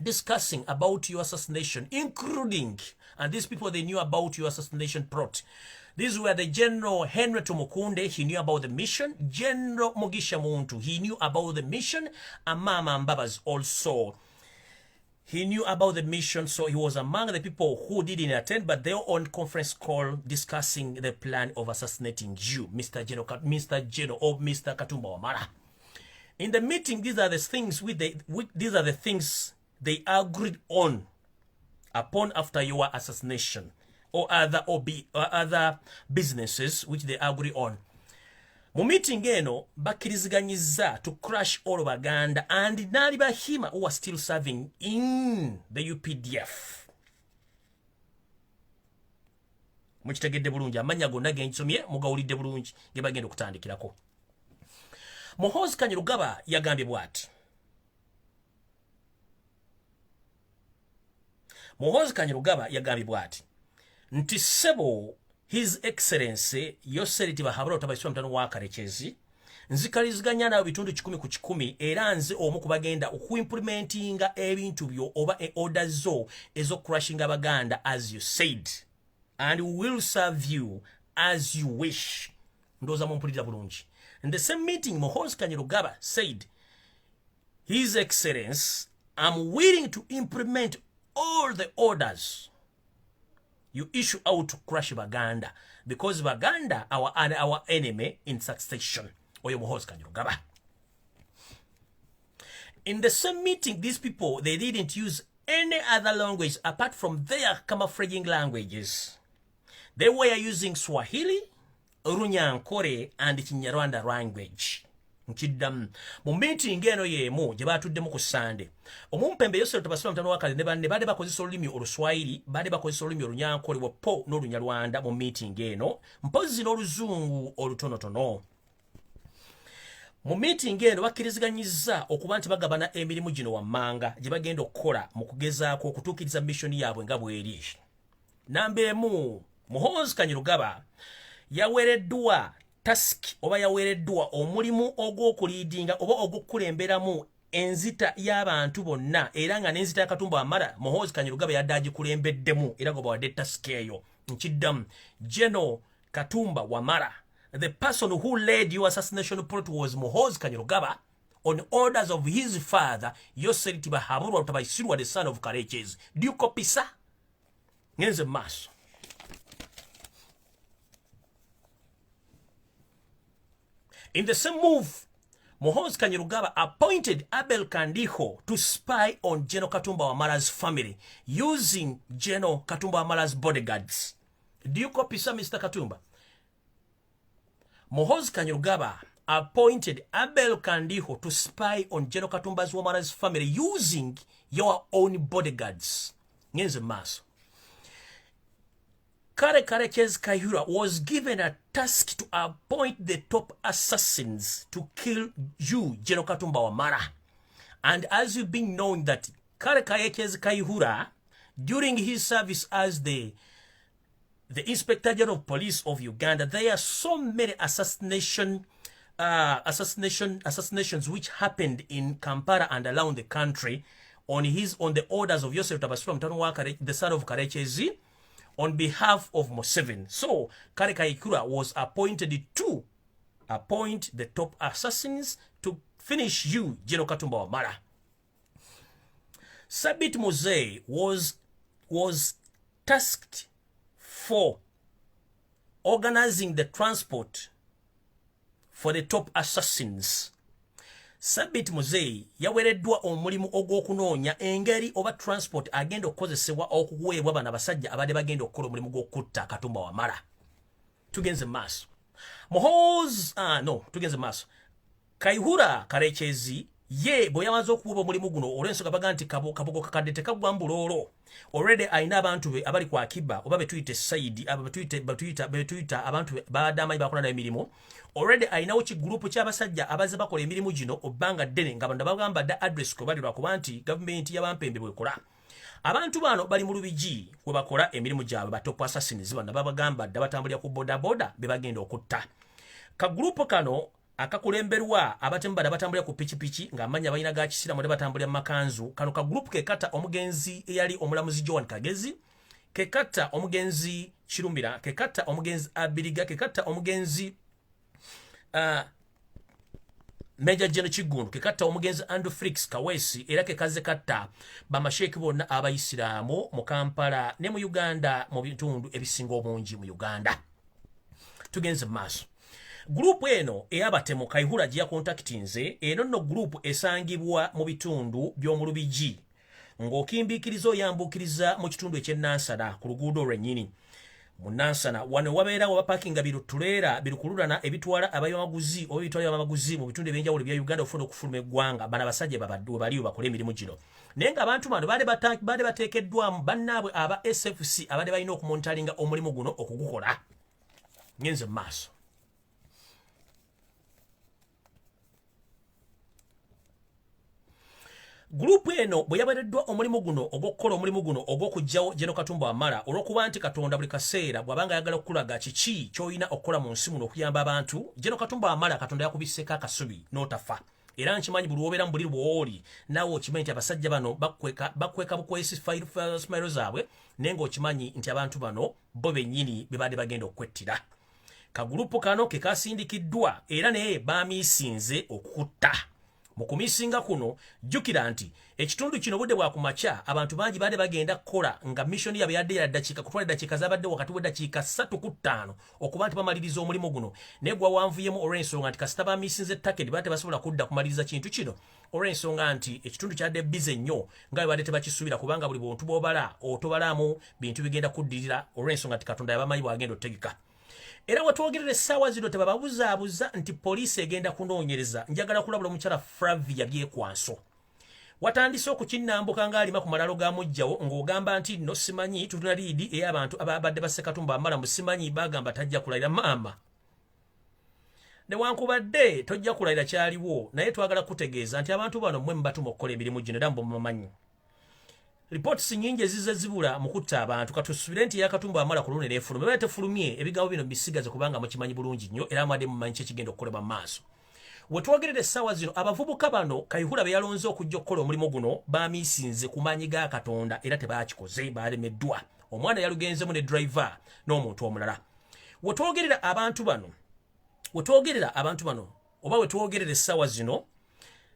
discussing about your assassination, including, and these people, they knew about your assassination plot. These were the General Henry Tumukunde, he knew about the mission. General Mugisha Muntu, he knew about the mission. And Mama Mbabas also, he knew about the mission. So he was among the people who didn't attend, but they were on conference call discussing the plan of assassinating you, Mr. General or Mr. Katumba Wamala. In the meeting, these are the things they agreed on upon after your assassination, or other businesses which they agree on. Mu meeting eno bakkiriziganyizza to crush all Baganda and Nali Bahima who are still serving in the UPDF. Mukitegedde bulungi amanya gonna gensomye mugawulidde bulungi ge bagenda okutandikirako. Muhoozi Kanyirugaba yagambye bw'ati. Muhoozi Kanyirugaba yagambye bw'ati nti ssebo His Excellency Yoseti Bahabura Otabasula mutano wa Karekyezi nzikaliziganya nawe bitundu 10 ku 10 era nze omu kubagenda okuimplementinga ebintu byo oba orders zo ezo crushing Abaganda as you said, and we will serve you as you wish. Ndoza mumpulira bulungi. In the same meeting, Muhoozi Kanyirugaba said, His Excellency, I'm willing to implement all the orders you issue out to crush Baganda, because Baganda are our enemy in succession. Oyo Muhoozi Kanyirugaba. In the same meeting, these people, they didn't use any other language apart from their camouflaging languages. They were using Swahili, Runyankore, and Kinyarwanda language. Nkiddamu mu meeting eno yemu gye batuddemu ku Sunday. Omumpembe Yoseti Otabasula mutano wa Karekyezi ne banne badde bakozesa olulimi Oluswahili, badde bakozesa olulimi Olunyankore Wapo n'Olunyarwanda mu meeting eno, mpozi n'Oluzungu olutonotono. Mu meeting eno bakkiriziganyizza okuba nti bagabana emirimu gino wammanga gye bagenda okukola mu kugezaako okutuukiriza mission yaabwe nga bw'eri. Namba emu, Muhoozi Kanyirugaba yaweereddwa task oba yaweereddwa omulimu ogw'okuliidinga oba ogw'okukulemberamu enzita y'abantu bonna, era nga n'enzita ya Katumba Wamala Muhoozi Kanyirugaba yadde agikulembeddemu era nga bawadde task eyo. Nkiddamu, General Katumba Wamala, the person who led your assassination plot was Muhoozi Kanyirugaba on orders of his father Yoseti Bahabura Otabasula, the son of Karekyezi. Do you copy, sir? Ngenze maaso. In the same move, Muhoozi Kanyirugaba appointed Abel Kandiho to spy on General Katumba Wamala's family using General Katumba Wamala's bodyguards. Do you copy, sir, Mr. Katumba? Muhoozi Kanyarugaba appointed Abel Kandiho to spy on General Katumba Wamala's family using your own bodyguards. Ngenze maso. Kare Kayihura was given a task to appoint the top assassins to kill you, General Katumba Wamala. And as you've been knowing that Kare Kayihura, during his service as the Inspector General of Police of Uganda, there are so many assassinations which happened in Kampala and around the country on the orders of Yosef Tabasura, the son of Karechezi, on behalf of Museveni. So Kare Kayihura was appointed to appoint the top assassins to finish you, General Katumba Wamala. Sabit Muzei was tasked for organizing the transport for the top assassins. Sabit Muzei yawereddwa omulimu ogw'okunoonya engeri oba transport agenda okukozesebwa okuweebwa bano abasajja abadde bagenda okukola omulimu gw'okutta Katumba Wamala. Tugenze maaso. Tugenze maaso. Kayihura Karechezi ye bwe yamaze okuba omulimu guno olw'ensonga baga nti kabogo kakadde tekagwa mbuloolo. Already ayina abantu be abali kwa akiba oba betuyite side betuyita abantu badamayi bakola nayo emirimu. Already ayinawo kigrupu ky'abasajja abaze bakola emirimu gino obbanga ddene nga bano bagamba dda address ko balirwa kuba nti gavumenti y'abampembe bwekola. Abantu bano bali mu lubigi we bakola emirimu gyabwe batopu assassins bano babagamba dda batambulira ku bodaboda be bagenda okutta. Kagrupu kano akakulemberwa abatemu bada batambulira ku pichipichi nga amanya balina ga kisiramu ne batambulira mu makanzu. Kano ka group kekata omugenzi eyali omulamuzi Joan Kagezi, kekata omugenzi Kirumira, kekata omugenzi Abiriga, kekata omugenzi Major General Kigundu, kekata omugenzi Andrew Frix Kawesi, era kekaze kata bamasheki bonna abayisiramu mu Kampala ne mu Uganda mu bitundu ebisinga obungi mu Uganda. Tugenze maaso. Group eno eyabatemu Kayihura gya contactinze eno no group esangibwa mu bitundu by'omulubigi ng'okimbikirizo yambukiriza mu kitundu eky'Nansana ku luguudo lwennyini. Mu Nansana wano wabeerawo bapakinga birutulera birukululana ebitwala abayamaguzi oba ebitwala abamaguzi mu bitundu ebyenjawulo bya Uganda ofuna okufuluma eggwanga bana basajja babaddu baliyo bakole emirimu gino. Naye nga abantu bano baade bateekeddwamu bannaabwe aba SFC abadde balina okumonitalinga omulimu guno okugukola. Ngenze mu maaso. Group eno bwe yabareddwa omulimu guno ogw'okukola omulimu guno ogw'okugyawo General Katumba Wamala olw'okuba nti Katonda buli kaseera bw'abanga ayagala okulaga kiki ky'olina okukola mu nsi muno okuyamba abantu. General Katumba Wamala Katonda yakubisseeko akasubi n'otafa. Era nkimanyi buli wobeera mu buliri bw'oli naawe okimanyi nti abasajja bano bakweka bukwesi smile zaabwe naye ng'okimanyi nti abantu bano bo bennyini be baadde bagenda okwettira. Kagulupu kano ke kasindikiddwa era naye baamiisinze okukutta. Mukumisinga kuno jukira nti ekitundu kino budde bwa kumacha abantu bangi baade bagenda kola nga mission yabe yadde ya dakika kutwala dakika zabadde wakati we dakika 3 ku 5 okuba nti bamaliriza omulimu guno negwa wanvuyemu olw'ensonga nti kasita bamisinze takedi bate basobola kudda kumaliriza kintu kino olw'ensonga nti ekitundu kyadde bize nnyo nga baade tebakisuubira kubanga buli buntu bw'obala otobalamu bintu bigenda kuddirira olw'ensonga nti Katonda yabamanyi bwagenda otegeka. Era watwogerere essaawa zino tebababuzaabuza nti poliisi egenda kunoonyereza njagala kulabula omukyala Flavia Byekwanso. Watandise okukinnambuka ng'alima ku malalo ga mujjawo ng'ogamba nti nno simanyi tutuna liidi ey'abantu ababadde basse Katumba Wamala mu simanyi bagamba tajja kulayira maama. Newankubadde tojja kulayira kyaliwo naye twagala kutegeeza nti abantu bano mmwe mubatuma okukola emirimu gino era mubamanyi. Reports nyingi ezize zibula mu kutta abantu katusubire nti ya Katumba Wamala ku lunene efulumye bwe tefulumye ebigambo bino bisigaze kubanga mukimanyi bulungi nnyo era amade mumanyi kye kigenda okukolebwa maaso. Wetwogerere essaawa zino abavubuka bano Kayihura be yalonze okujja okukola omulimu guno baamiisinze ku maanyi ga Katonda era tebaakikoze baalemeddwa. Omwana yalugenzemu ne driver n'omuntu omulala. Wetwogerera abantu bano oba wetwogerere essaawa zino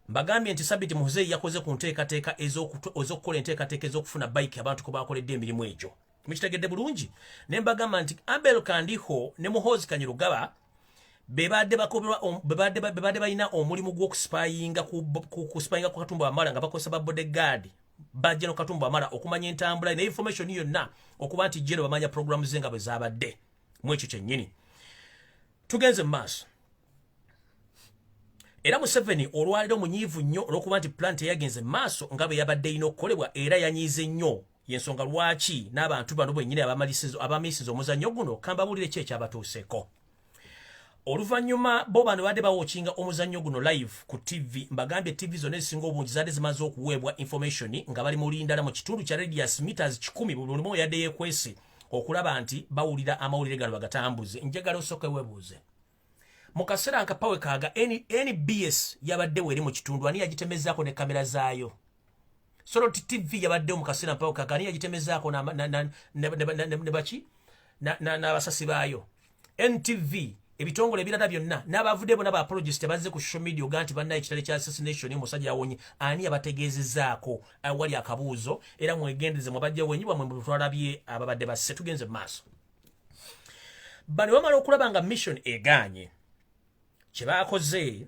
mbagambye nti Sabiti Muzeeyi yakoze ku nteekateeka ez'okukola enteekateeka ez'okufuna bike abantu kwe baakoledde emirimu egyo. Mukitegedde bulungi ne mbagamba nti Abel Kandiho ne Muhoozi Kanyarugaba be baadde balina omulimu gw'okusipayinga ku Katumba Wamala nga bakozesa ba bodyguard ba General Katumba Wamala okumanya entambula ne information yonna okuba nti General bamanya programu ze nga bwe zaabadde mu ekyo kyennyini. tugenze maaso era Museveni olwaliro munyiivu nnyo olw'okuba nti plant yagenze maaso nga bwe yabadde ino okukolebwa era yanyiize nnyo yensonga lwaki n'abantu bano bwennyini abamisiza omuzannyo guno kambabulire ki ekyabatuuseeko. Oluvannyuma bo bano badde bawokinga omuzannyo guno live ku TV mbagambye TV zonna ezisinga obungi zadde zimaze okuweebwa information nga bali mulindala mu kitundu kya radius meters 10 buli omu yadde yeekwese okulaba nti bawulira amawulire gano bagatambuze. Njagala osooke weebuuze mu kaseera nka pawe kaaga NBS yabaddewo eri mu kitundu ani yagitemezaako ne kamera zaayo. Soroti TV yabaddewo mu kaseera pawe kaaga ani yagitemezaako ne baki n'abasasi baayo. NTV ebitongole ebirala byonna n'abavudde bona ba apologist bazze ku social media oganti bannaye ekitale kya assassination musajja yawonye ani abategeezezaako wali akabuuzo era mwegendeze mwabajja wenyi bamwe mu twalabye ababadde basse. Tugenze maaso bano bamala okulaba nga mission eganye kyebakoze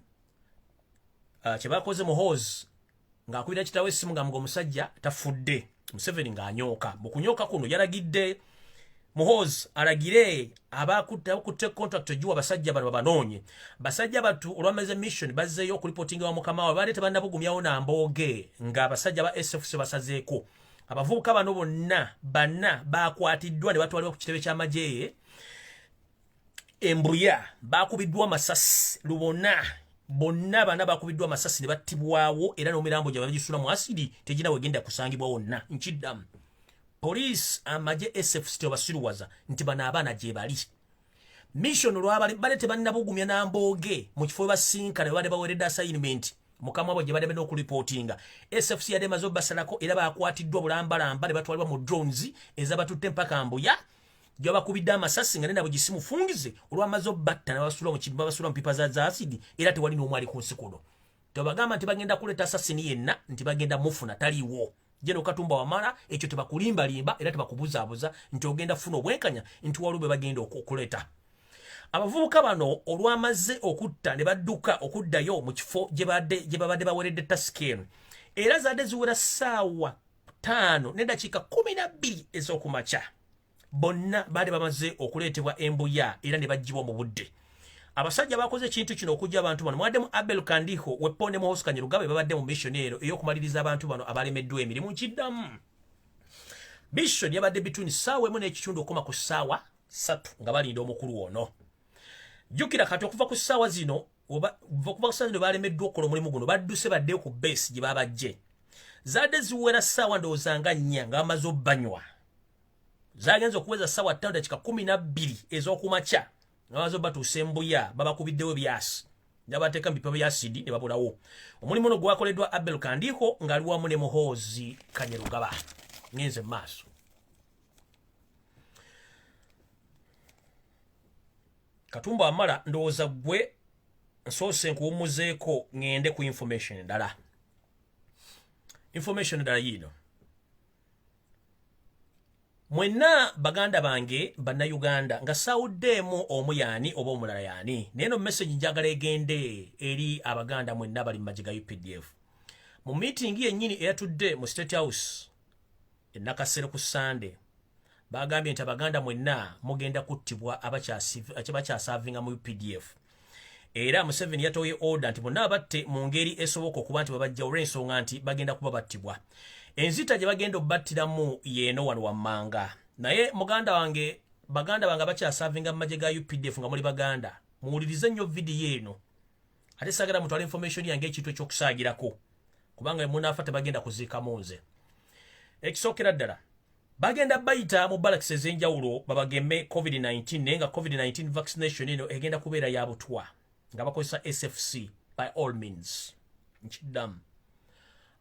Muhoozi ng'akubira kitawe essimu nga mga omusajja tafudde. Museveni ng'anyooka mu kunyooka kuno yalagidde Muhoozi alagire abakutte contract ojuwa basajja bano babanoonye. Basajja batu olwamaze mission bazzeeyo okulipotinga wa mukama waabwe baali tebannabugumyawo nambooge ng'abasajja ba SFC basazeeko. Abavubuka bano bonna bakwatiddwa ne batwalibwa ku kitebe ky'amagye Embuya bakubiddwa masasi lubona bonna bana bakubiddwa masasi ne battibwawo era n'omirambo gye bagisula mu asidi tegina wegenda kusangibwa wonna. Nkiddamu police amagye SFC tebasiruwaza nti bano abaana gye bali mission olwabali bale tebannabugumya nambooge mu kifo basinkana bade baweredde assignment mukama wabwe gye badde n'okulipotinga. SFC yadde maze basalako era bakwatiddwa bulambalamba ne batwalibwa mu drones ezabatutte mpaka Mbuya gye bakubidde amasasi nga nabo gisimufungize olwamaze batta n'abasula mu kibba basula mu pipa za asidi era tewali n'omu ali ku nsi kuno. Tebagamba nti bagenda kuleeta assassin yenna nti bagenda mufuna taliwo. Jeno Katumba Wamala ekyo tebakulimbalimba era tebakubuzaabuza nti ogenda funa obwenkanya nti walube bagenda okuleeta. Abavubuka bano olwamaze okutta ne badduka okuddayo mu kifo gye babadde baweredde tasikeno era zadde ziwera ssaawa 5 n'eddakiika 12 ez'okumakya. Bonna baali bamaze okuleetebwa Embuya era ne baggyibwa mu budde. Abasajja bakoze ekintu kino okujja abantu bano mwaddemu Abel Kandiho Wepone Muhoozi Kanyerugabe babadde mu missioneero ey'okumaliriza abantu bano abalemeddwa emirimu. Nkiddamu mission yabadde between ssaawa emu n'ekitundu okoma ku ssaawa 3 nga balinda omukulu ono. Jjukira kati okuva ku ssaawa zino balemeddwa okukola omulimu guno badduse baddeyo ku base gye babajje. Zadde ziwera ssaawa ndowooza nga 4 nga bamaze obbanywa. Zagenza okuweza ssaawa 5 dakiika 12 ez'okumakya nga bamaze batuuse Embuya babakubiddewo ebyasi nga bateeka mu bipa by'asidi ne babulawo. Omulimu ono gwakoleddwa Abel Kandiho ng'ali wamu ne Muhoozi Kanyerugaba. Ngenze mu maaso Katumba Wamala ndowooza gwe nsoose nkuwummuzeeko ngende ku information endala. Information endala yino mwenna baganda bange bannayuganda nga saawuddeemu omu yaani oba omulala yaani neeno message njagala egende eri abaganda mwenna bali mu magye ga UPDF. Mu meeting yennyini eyatudde mu State House ennakasero ku Sunday bagambye nti abaganda mwenna mugenda kuttibwa abakyasaavinga mu UPDF. Era Museveni yatoye order nti bonna abatte mu ngeri esoboka okuba nti babajja olw'ensonga nti bagenda kuba battibwa. Enzita gye bagenda obbattiramu yeeno wano wammanga. Naye muganda wange baganda bange abakyasavinga mu magye ga UPDF nga muli baganda muwulirize nnyo vidiyo eno ate sagala mutwala information yange ekintu ekyokusaagirako kubanga munaafa tebagenda kuziikamu nze. Ekisookera ddala bagenda bayita mu barracks ez'enjawulo babageme COVID-19 naye nga COVID-19 vaccination eno egenda kubeera ya butwa nga bakozesa SFC by all means. Nkiddamu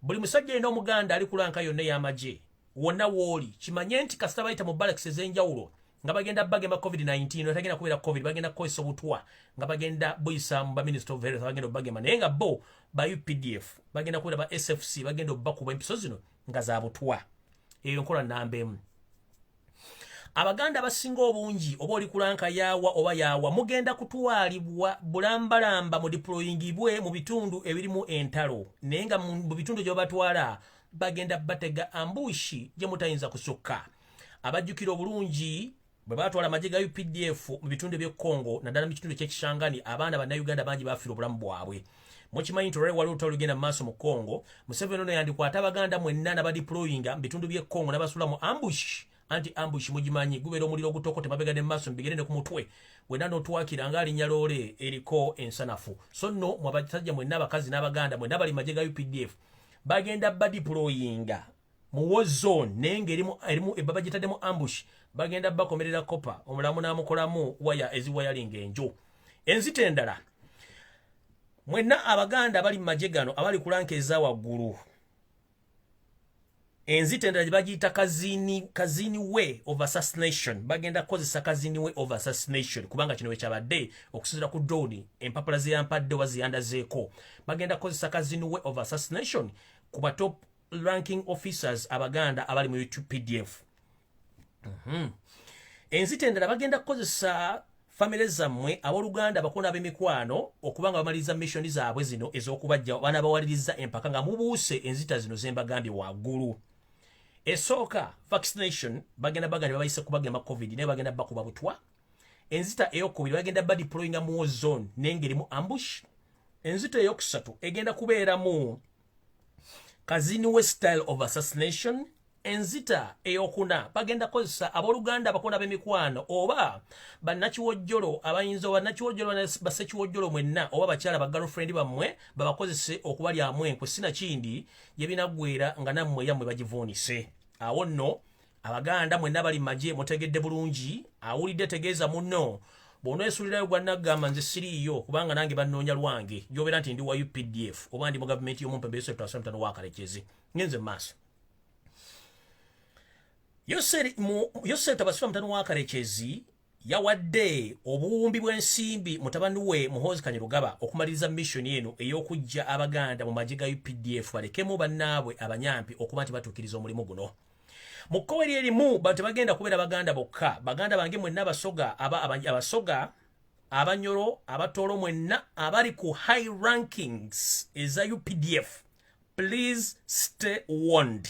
buli musajja yenna omuganda ali kulanka yonna ey'amagye wonna wooli kimanye nti kasita bayita mu barracks ez'enjawulo nga bagenda bagema COVID-19 etagenda kubeera COVID bagenda kukozesa obutwa nga bagenda buyisa mu baminister of health bagenda bagema naye nga bo ba UPDF bagenda kubeera ba SFC bagenda obbakuba empiso zino nga za butwa. Eyo nkola namba emu. Abaganda abasinga obungi oba oli kulanka yaawa oba yaawa mugenda kutwalibwa bulambalamba mu deployingibwe mu bitundu ebirimu entalo naye nga mu bitundu gye batwala bagenda batega ambushi gye mutayinza kusukka. Abajjukira obulungi bwe batwala amagye ga UPDF mu bitundu by'e Congo naddala mu kitundu ky'ekishangani abaana bannayuganda bangi bafiira obulamu bwabwe. Mukimanyi nti olwali waliwo olugenda mu maaso mu Congo, Museveni ono yandikwata abaganda mwenna n'abadeployinga mu bitundu by'e Congo n'abasula mu ambush. Anti-ambush mugimanyi gubeera omuliro ogutokota mabega ne maaso mu bigere ne ku mutwe. Wenna n'otwakira ng'alinnya loole eriko ensanafu. So nno mu abasajja mwenna abakazi n'abaganda mwenna bali magye ga UPDF bagenda badeployinga mu war zone naye ng'erimu ebaba gitaddemu ambush. Bagenda bakomerera kopa omulamu n'amukolamu waya eziwayalinga enjo. Enzita endala mwenna abaganda abali mu magye gano abali ku lanka eza waggulu. Enzita endala gye bagiyita kazini way of assassination. Bagenda kukozesa kazini way of assassination kubanga kino wekyabadde okusinziira ku drone empapula zeyampadde oba ziyandazeeko. Bagenda kukozesa kazini way of assassination ku ba top ranking officers abaganda abali mu UPDF. Enzita endala bagenda kukozesa family zammwe abooluganda bakona ab'emikwano okubanga bamaliriza missioni zaabwe zino ez'okubajja baana bawaliriza empaka nga mubuuse enzita zino zembagambye waggulu. Esooka vaccination bagenda baganda babayise kubagema covid naye bagenda bakuba butwa. Enzita eyokubiri bagenda badeployinga mu war zone n'engerimu ambush. Enzita eyokusatu egenda kubeeramu kazini we style of assassination. Enzita eyokuna bagenda kozesa abooluganda bakona b'emikwano oba bannakiwojjolo abayinza oba nakiwojjolo basekiwojjolo mwenna oba bakyala ba girlfriend bammwe babakozese okubalyamu enkwe sinakindi gye binaggweera nga nammwe yammwe bagivuunise. Awo nno abaganda mwenna bali magye mutegedde bulungi awulidde tegeeza munno bw'oneesuulirayo gwannagamba nze siriiyo kubanga nange bannoonya lwange gy'obeera nti ndi wa UPDF oba ndi mu gavumenti y'omumpembereso 2025 w'akalekezi ngenze mu maaso. Yoseri Tabasula mutano w'akalekezi yawadde obuwumbi bw'ensimbi mutabani we Muhoozi Kanyarugaba okumaliriza missioni eno ey'okujja abaganda mu magye ga UPDF balekemu bannaabwe abanyampi okuba nti batuukiriza omulimu guno. Mu kkowe lyerimu bantu bagenda kubeera baganda bokka. Baganda bange mwenna abasoga abanyoro abatoolo mwenna abali ku high rankings eza UPDF, please stay warned.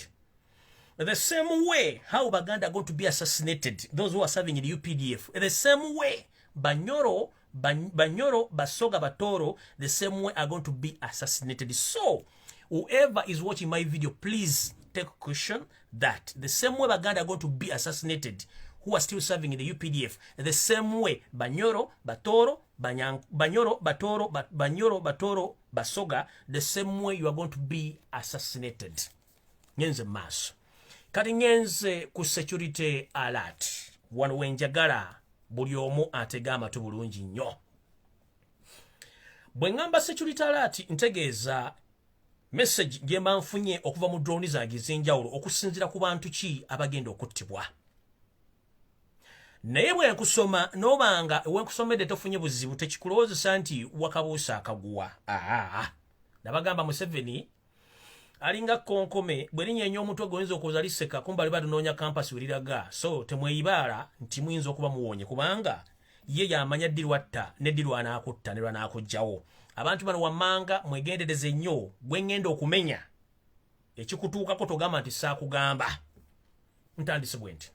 The same way how Baganda are going to be assassinated, those who are serving in the UPDF, the same way Banyoro, Basoga, Batoro, the same way are going to be assassinated. So, whoever is watching my video, please take caution that the same way Baganda are going to be assassinated, who are still serving in the UPDF, the same way Banyoro, Batoro, Batoro, Basoga, the same way you are going to be assassinated. Nyenze maso. Kati ngenze ku security alert wano wenjagala buli omu atega amatu bulungi nnyo. Bwe ngamba security alert ntegeeza message gye nfunye okuva mu drone zange ez'enjawulo okusinziira ku bantu ki abagenda okuttibwa. Naye bwe nkusoma n'obanga wenkusomedde tofunye buzibu tekikulowoozesa nti wakabuusa akaguwa. Nabagamba Museveni alinga konkome bwerinnya ennyo omutwe goyinza okuza liseka kumbali badunoonya kampasi weriraga so temweyibaala nti muyinza okuba muwonye kubanga ye yamanya ddi lwatta ne ddi lwanaakutta ne lwanaakugjawo. Abantu bano wammanga mwegendereze nnyo gwe ngenda okumenya ekikutuukako togamba nti saakugamba. Ntandise bwe nti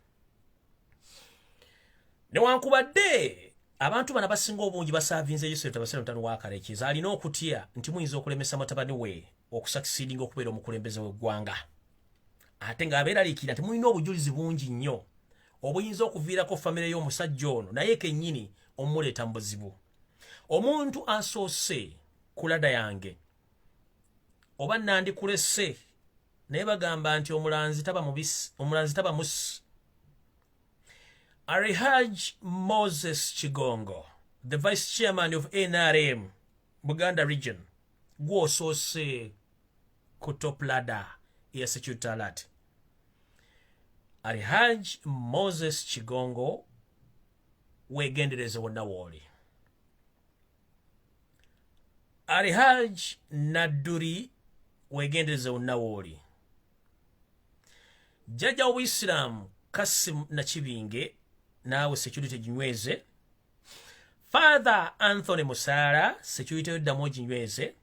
newankubadde abantu bano abasinga obungi basaavinze Yoseri Tabasula mutano w'akalekezi alina okutya nti muyinza okulemesa mutabani we okusakisidinga okubeera omukulembeze w'eggwanga. Ate ng'abeeraliikirira nti mulina obujulizi bungi nnyo obuyinza okuviirako famire y'omusajja ono naye kennyini omumuleeta mu buzibu. Omuntu asoose ku lada yange oba nandikulese naye bagamba nti omulanzi taba musi. Arihaj Moses Chigongo, the vice chairman of NRM Buganda region, gwosoose ku top ladder ya security alert. Arihaj Moses Chigongo wegendereze wonna wooli. Arihaj Naduri wegendereze wonna wooli. Jjajja w'Obuyisiraamu Kasim Nakibinge naawe security ginyweze. Father Anthony Musara security yoddamu oginyweze.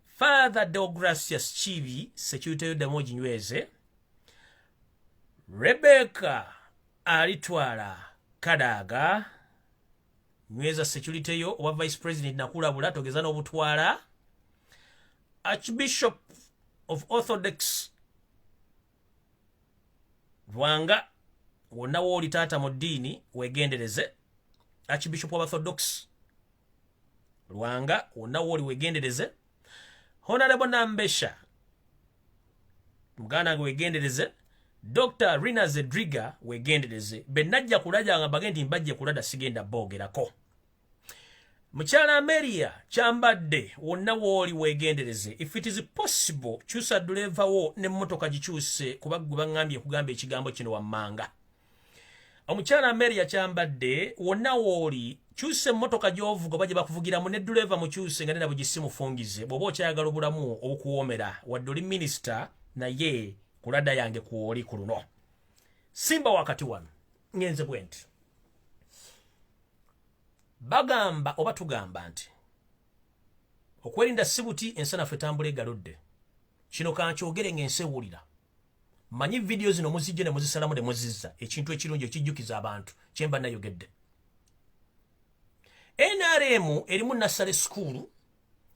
Father Deogracius Chibi security yoddamu oginyweze. Rebecca Alitwala Kadaga nyweza security yo wa vice president nakulabula togeza n'obutwala Archbishop of Orthodox Rwanga wonna wooli taata mu ddiini wegendereze. Archbishop of Orthodox Rwanga wonna wooli wegendereze. Honorable Nambesha muganda wegendereze. Dr. Rina Zedriga wegendereze. Benajja kulaja nga bagenti mbajje kulada sigenda bogerako. Mukyala Amelia Kyambadde wonna wooli wegendereze. If it is possible kyusa driver wo ne mmotoka gikyuse kuba gubangambye kugamba ekigambo kino wammanga. Omukyala Amelia Kyambadde wonna wooli kyuse mmotoka gy'ovuga baje bakuvugiramu ne driver mukyuse nga nabo gisimufungize bw'oba okyayagala obulamu obukuwoomera wadde oli minisita naye kulada yange kuoli ku luno. Simba wakati wano ngenze bwenti bagamba oba tugamba nti okwerinda sibuti ensanafu etambula egaludde. Kino kankyogere ng'ensewulira manyi video zino muzijje ne muzisalamu ne muzizza ekintu ekirungi ekijjukiza abantu kyemba nayogedde. NRM erimu nursery school,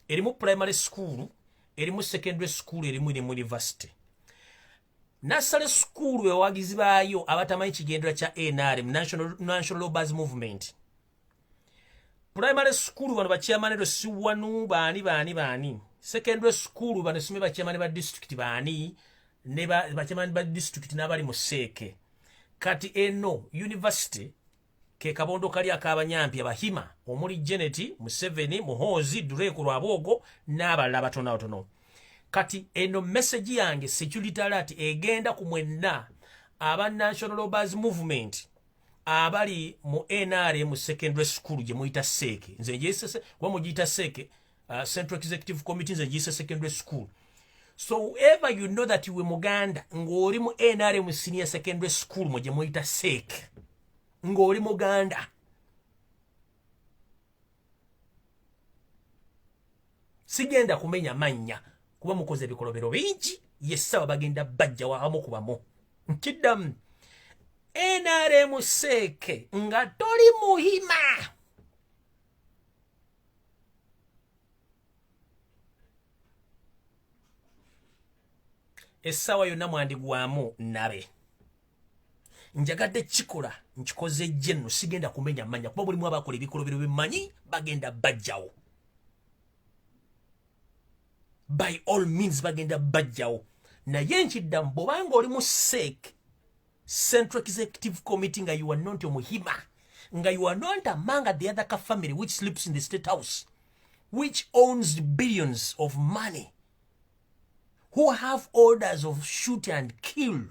erimu primary school, erimu secondary school, erimu university. Nursery school wewagizi baayo abatamanyi kigendera kya NRM, National Labourers Movement. Primary school bano bachairman siwanu bani. Secondary school bano sime bachairman ba district bani ne bachairman ba district n'abali museke. Kati eno university ke kabondo kali akabanyampi abahima omuli Janet Museveni Muhozi Dureko Lwabogo n'abalala batono. Kati eno message yange security alert egenda ku mwenna aba National Labourers Movement abali mu NRM secondary school gye muyita seke. Nze njese kwa mujita seke Central Executive Committee nze njise secondary school. So ever you know that we Muganda ngori mu NRM senior secondary school mu gye muyita seke ngori Muganda sigenda kumenya manya kuba mukoze bikolobero bingi yessa bagenda bajja wamu kubamo nkiddamu NRM seke nga toli muhima. Essawa yonna mwandigwamu nabe njagadde kikola nkikoze jjenno sigenda kumenya manya kuba bulimu abakola ebikolobero bimanyi bagenda bajjawo. By all means bagenda bajjawo naye nkiddamu bw'obanga oli mu seke Central Executive Committee nga you are not omuhima nga you are not among the other family which sleeps in the State House which owns billions of money who have orders of shoot and kill,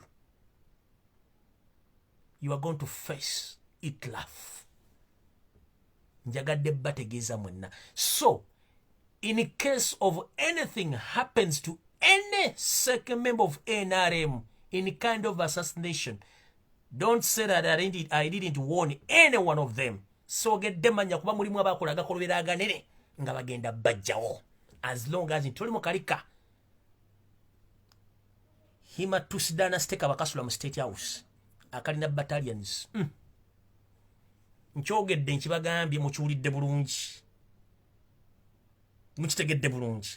you are going to face it laugh. Njagadde bategeeza mwenna. So in case of anything happens to any second member of NRM in kind of assassination, don't say that I didn't warn any one of them. So get them manya kuba mulimu abakola gakolobera aganene nga bagenda bajjawo as long as ntoli mu kalika hima tusidana steka bakasula mu State House akalina battalions. Nkyogedde nkibagambye mukiwulidde bulungi mukitegedde bulungi.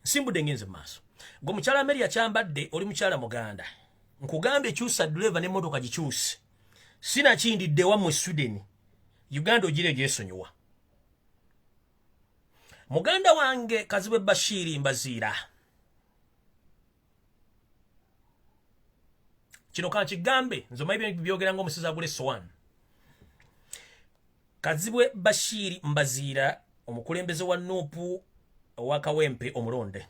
Nsimbudde ngenze maaso gwe mukyala Amelia Kyambadde oli mukyala Muganda nkugambye kyusa driver ne motoka gikyuse sina kindidde wammwe Sweden Uganda ogire gyesonyiwa. Muganda wange Kazibwe Bashiri Mbazira kino kankigambe nze omanyi byogera ng'omusezi agula essowaani. Kazibwe Bashiri Mbazira omukulembeze wa Nuupu owa Kawempe omulonde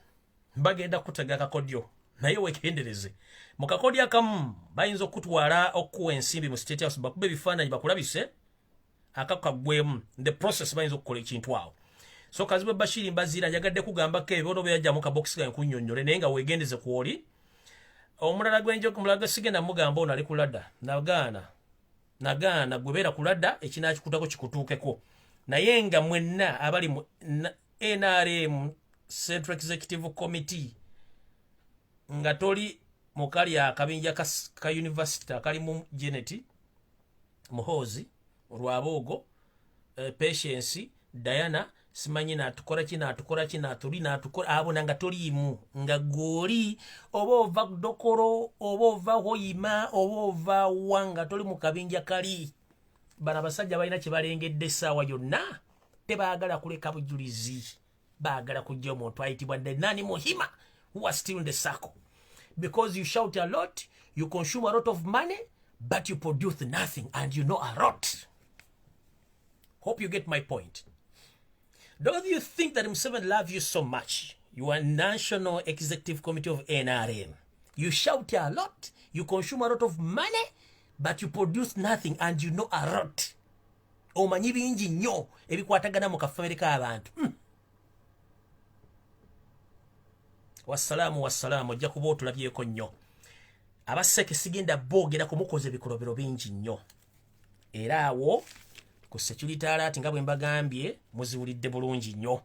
bagenda kutega akakodyo naye wekendereze mu kakodyo akamu bayinza okutwala okuwa ensimbi mu State House bakube ebifaananyi bakulabise akakagwemu the process bayinza okukola ekintu awo. So Kazibwe Bashiri Mbazira njagadde kugambako ebibono byajjamu kabokisi ga nkunnyonnyole naye nga weegendeze ku oli omulala gwenjo kumulaga sigenda mugamba ono ali kulada nagaana gwebeera kulada ekinakikutako kikutuukeko naye nga mwenna abali mu NRM Central Executive Committee nga toli mukali akabinja ka university akali mu Geneti Muhozi Rwabogo Patience Diana simanyi natukora kina tuli natukora abo nanga tolimu nga goli oba dokoro oba hoyima oba wanga toli mu kabinja kali bana basajja balina kibalengedde sawa yonna tebaagala kuleka bujulizi baagala kujja omuntu ayitibwa nani muhima who are still in the circle because you shout a lot you consume a lot of money but you produce nothing and you know a lot. Hope you get my point. Don't you think that M7 loves you so much? You are National Executive Committee of NRM. You shout a lot, you consume a lot of money, but you produce nothing and you know a lot. Omanyi bingi nnyo ebikwatagana mu kafamire k'abantu. Wassalamu ojja kuba otulabyeko nnyo. Abaseke sigenda boogera kumukoze bikolobero bingi nnyo. Era awo ku security alert nga bwe mbagambye muziwulidde bulungi nnyo.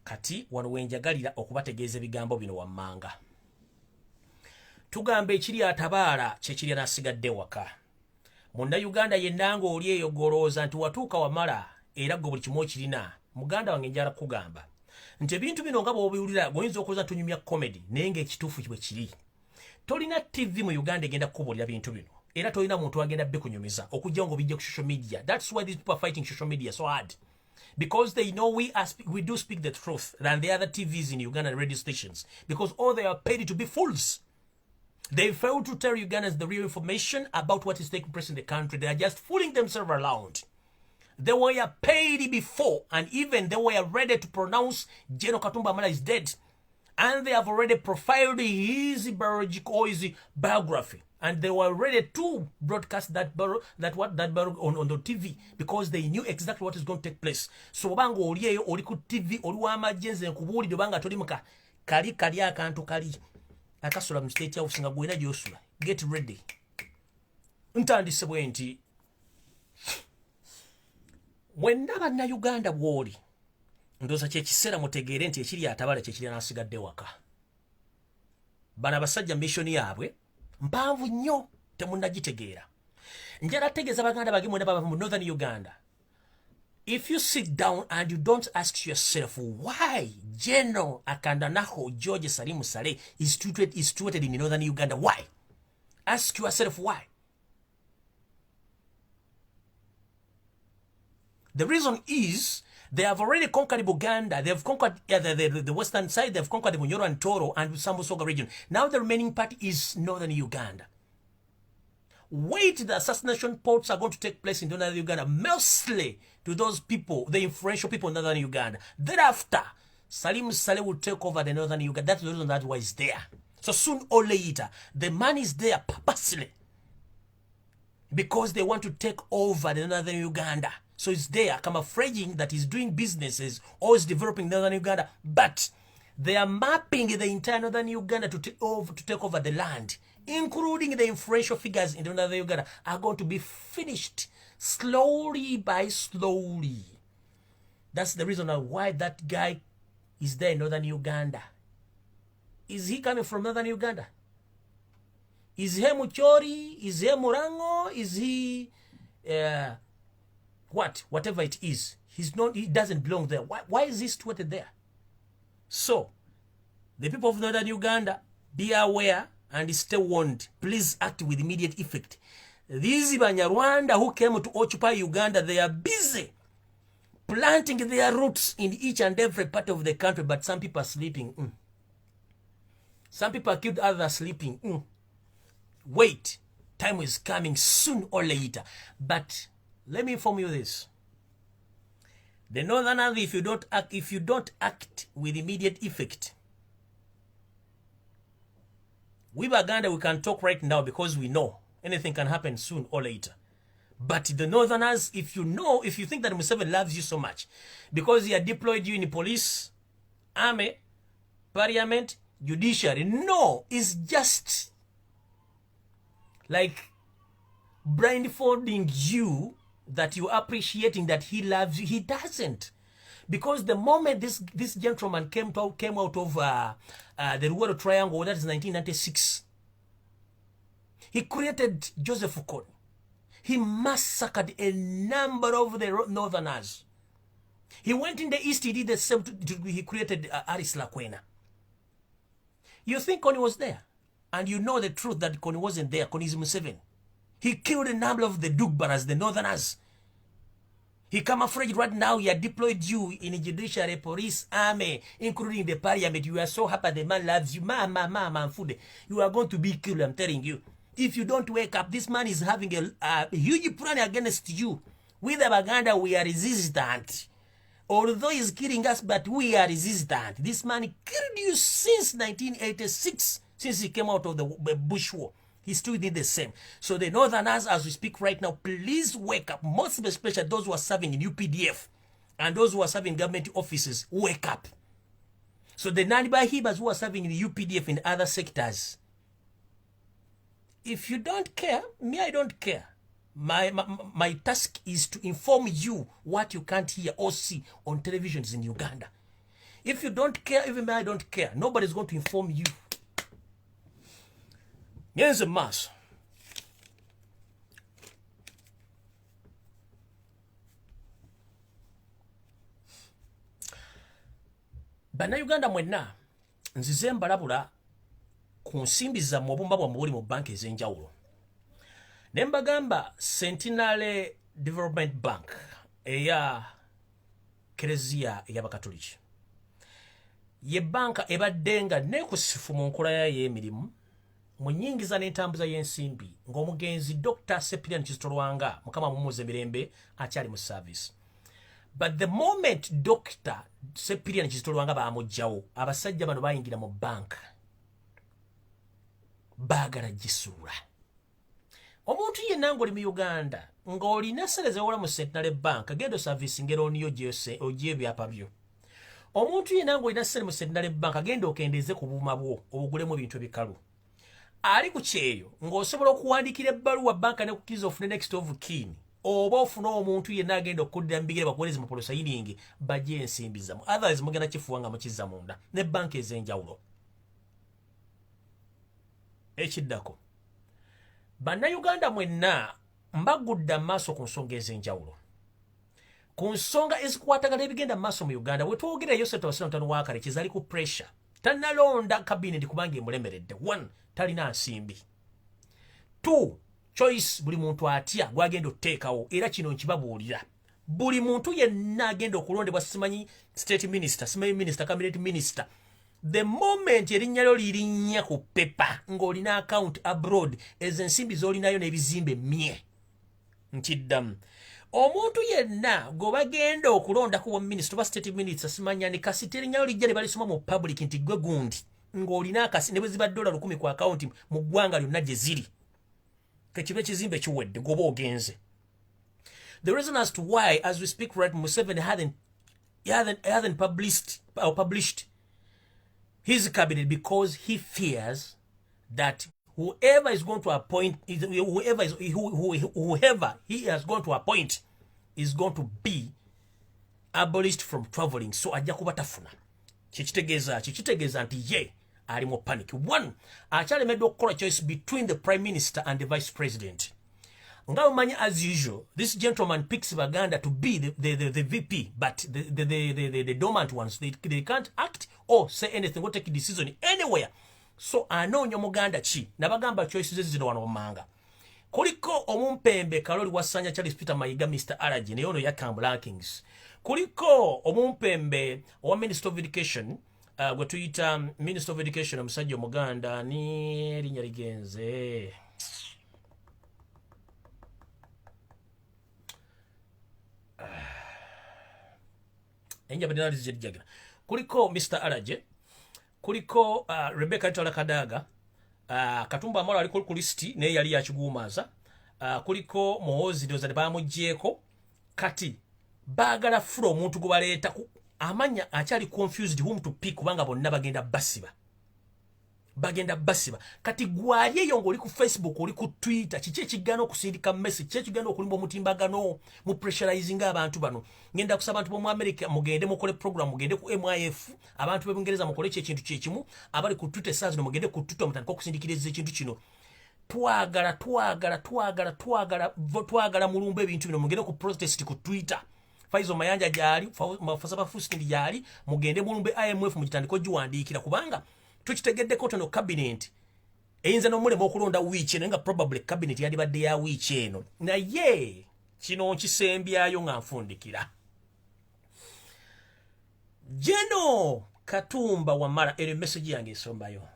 Kati wano wenjagalira okubategeeza ebigambo bino wammanga. Tugamba ekiri atabaala kyekiri anasigadde waka. Munnayuganda yenna ng'oli eyo golooza nti watuuka wamala era gwe buli kimu okirina. Muganda wange njala kugamba nti ebintu bino nga bw'obiwulira goyinza okuza tunyumya comedy naye ng'ekituufu bwe kiri. Tolina TV mu Uganda egenda kukubuulira bintu bino. Era tolina muntu agenda bikunyumiza okujja ngo bijje ku social media. That's why these people are fighting social media so hard. Because they know we do speak the truth than the other TVs in Uganda and radio stations. Because all they are paid to be fools. They fail to tell Ugandans the real information about what is taking place in the country. They are just fooling themselves around. They were paid before, and even they were ready to pronounce General Katumba Wamala is dead. And they have already profiled his biography. And they were ready to broadcast that on the TV because they knew exactly what is going to take place. So bango oliyeyo oli ku TV oli wa majenze nkubuulidde banga toli muka kali akantu kali akasula mu state house nga gwena gyosula. Get ready. Ntandise bwe nti wenna bannayuganda bw'oli ndooza kyekiseera mutegeere nti ekiri atabala kyekiri anasigadde waka. Bano abasajja missoni yaabwe mpanvu nnyo temunnagitegeera. Njala tegeeza baganda bage mwena baba mu northern Uganda. If you sit down and you don't ask yourself why General Akandanaho George Salimu Saleh is treated in northern Uganda, why? Ask yourself why. The reason is they have already conquered Buganda. They have conquered the western side. They have conquered the Munyoro and Toro and Sambusoga region. Now the remaining part is northern Uganda. Wait, the assassination plots are going to take place in northern Uganda, mostly to those people, the influential people in northern Uganda. Thereafter, Salim Saleh will take over the northern Uganda. That's the reason that why it's there. So soon or later, the man is there purposely because they want to take over the northern Uganda. So it's there, camouflaging that he's doing businesses or is developing northern Uganda, but they are mapping the entire northern Uganda to take over the land, including the influential figures in northern Uganda, are going to be finished slowly by slowly. That's the reason why that guy is there in northern Uganda. Is he coming from northern Uganda? Is he Muchori? Is he Murango? Is he... whatever it is, he doesn't belong there. Why is he situated there? So, the people of northern Uganda, be aware and stay warned. Please act with immediate effect. These Banyarwanda who came to occupy Uganda, they are busy planting their roots in each and every part of the country, but some people are sleeping. Some people are killed, others are sleeping. Wait, time is coming soon or later. But let me inform you this. The northerners, if you don't act with immediate effect, we Baganda, we can talk right now because we know anything can happen soon or later. But the northerners, if you think that Museveni loves you so much, because he had deployed you in police, army, parliament, judiciary, no, it's just like blindfolding you that you appreciating that he loves you. He doesn't. Because the moment this gentleman came out of the Rural Triangle, that is 1996, He created Joseph Kony. He massacred a number of the northerners. He went in the east, he did the same. He created Aris Lakwena. You think Kony was there? And you know the truth that Kony wasn't there. Kony is Museveni. He killed a number of the Dugbaras, the northerners. He camouflaged right now. He had deployed you in the judiciary, police, army, including the parliament. You are so happy the man loves you. Man, food. You are going to be killed, I'm telling you. If you don't wake up, this man is having a huge plan against you. With the Baganda, we are resistant. Although he's killing us, but we are resistant. This man killed you since 1986, since he came out of the Bush War. He's still did the same. So the northerners, as we speak right now, please wake up. Most especially those who are serving in UPDF and those who are serving government offices, wake up. So the Naniba Hibas who are serving in the UPDF in other sectors, if you don't care, me, I don't care. My task is to inform you what you can't hear or see on televisions in Uganda. If you don't care, even me, I don't care. Nobody's going to inform you. Here's a mass. Bannayuganda mwenna nzize mbalabula ku nsimbi zammwe obumba bwammwe buli mu banka ez'enjawulo. Ne mbagamba Centenary Development Bank eya Kereziya ey'Abakatoliki ye banka ebadde nga neekusifu mu nkola yayo y'emirimu mu nnyingiza n'entambuza y'ensimbi ng'omugenzi Dr. Cyprian Kizitolwanga Mukama mumuze mirembe akyali mu service. But the moment Dr. Cyprian Kizitolwanga baamugjawo, abasajja bano bayingira mu bank baagala gisuula. Omuntu yenna ng'oli mu Uganda ng'olina ssente zewola mu Centenary Bank agenda service ngero oniyo ogye ebyapa byo. Omuntu yenna ng'olina ssente mu Centenary Bank agenda okendeeze ku buuma bwo obugulemu ebintu ebikalu. Ali ku kyeyo ng'osobola okuwandiikira ebbaluwa banka ne kukkiriza ofune next of kin oba ofuna omuntu yenna agenda okuddira mbigire bakuweereze mu polosayiningi bajje ensimbi zammwe. Otherwise mugenda kifuwa nga mukizza munda ne banka ez'enjawulo. Ekiddako bannayuganda mwenna mbagudde amaaso ku nsonga ez'enjawulo, ku nsonga ezikwatagana ebigenda mu maaso mu Uganda. Bwe twogera Yosef Tawasiramu Wakale kizali ku pressure, tannalonda kabinet kubanga emulemeredde. 1 talina nsimbi. 2 choice buli muntu atya gwagenda oteekawo, era kino nkibabuulira. Buli muntu yenna agenda okulondebwa, simanyi state minister, simanyi minister, cabinet minister, the moment erinnya lyo lirinnya ku pepa ng'olina account abroad, ezo ensimbi z'olinayo n'ebizimbe mye. Nkiddamu, omuntu yenna gw'obagenda okulonda ku minister oba state minister, simanya ne kasita erinnya lyo lijja ne balisoma mu public nti gwe gundi ng'olina akasi ne bwe ziba $10 ku account mu ggwanga lyonna gye ziri, kekiba ekizimbe kiwedde gw'oba ogenze. The reason as to why, as we speak right, Museveni hasn't published his cabinet, because he fears that whoever is going to appoint, whoever he has going to appoint is going to be abolished from traveling. So ajja kuba tafuna. Kitegeeza nti ye ali mu panic. 1, akyalemeddwa okukola choice between the prime minister and the vice president. Nga umanyi, as usual, this gentleman picks Baganda to be the VP, but the dormant ones, they can't act or say anything or take a decision anywhere. So anoonya Muganda ki nabagamba choices zino wano manga. Kuliko omumpembe Kaloli Wasanya Charles Peter Mayiga Mr. Alaji ne ono yakamba rankings. Kuliko omumpembe owa Minister of Education, gwe tuyita Minister of Education omusajja Omuganda ni erinnya ligenze. Kuliko Mr. Alaje, kuliko Rebecca Tola Kadaga, Katumba Wamala ali ku listi naye yali yakigumaza, kuliko Muhoozi doza ne bamuggyeko. Kati baagala fula omuntu gwe baleeta amanya akyali confused whom to pick kubanga bonna bagenda basiba. Kati gwali eyo ng'oli ku Facebook, oli ku Twitter, kiki ekigaana okusindika message, kiki ekigaana okulimba omutimbagano mu pressurizing abantu bano. Ngenda kusaba abantu b'omu America mugende mukole program, mugende ku MIF, abantu b'Ebungereza mukole ekintu kyekimu, abali ku Twitter saa zino mugende ku Twitter mutandika okusindikiriza ekintu kino. twagala mulumba ebintu bino mugende ku protest ku Twitter. Faizo Mayanja jali, Fasaba Fuskin jali, mugende mulumbe IMF mujitandiko giwandiikira kubanga tukitegeddeko tono cabinet eyinza n'omulema okulonda wiiki eno nga probably cabinet yandibadde ya wiiki eno naye kino nkisembyayo nga nfundikira. Jeno Katumba Wamala eri message yange esombayo.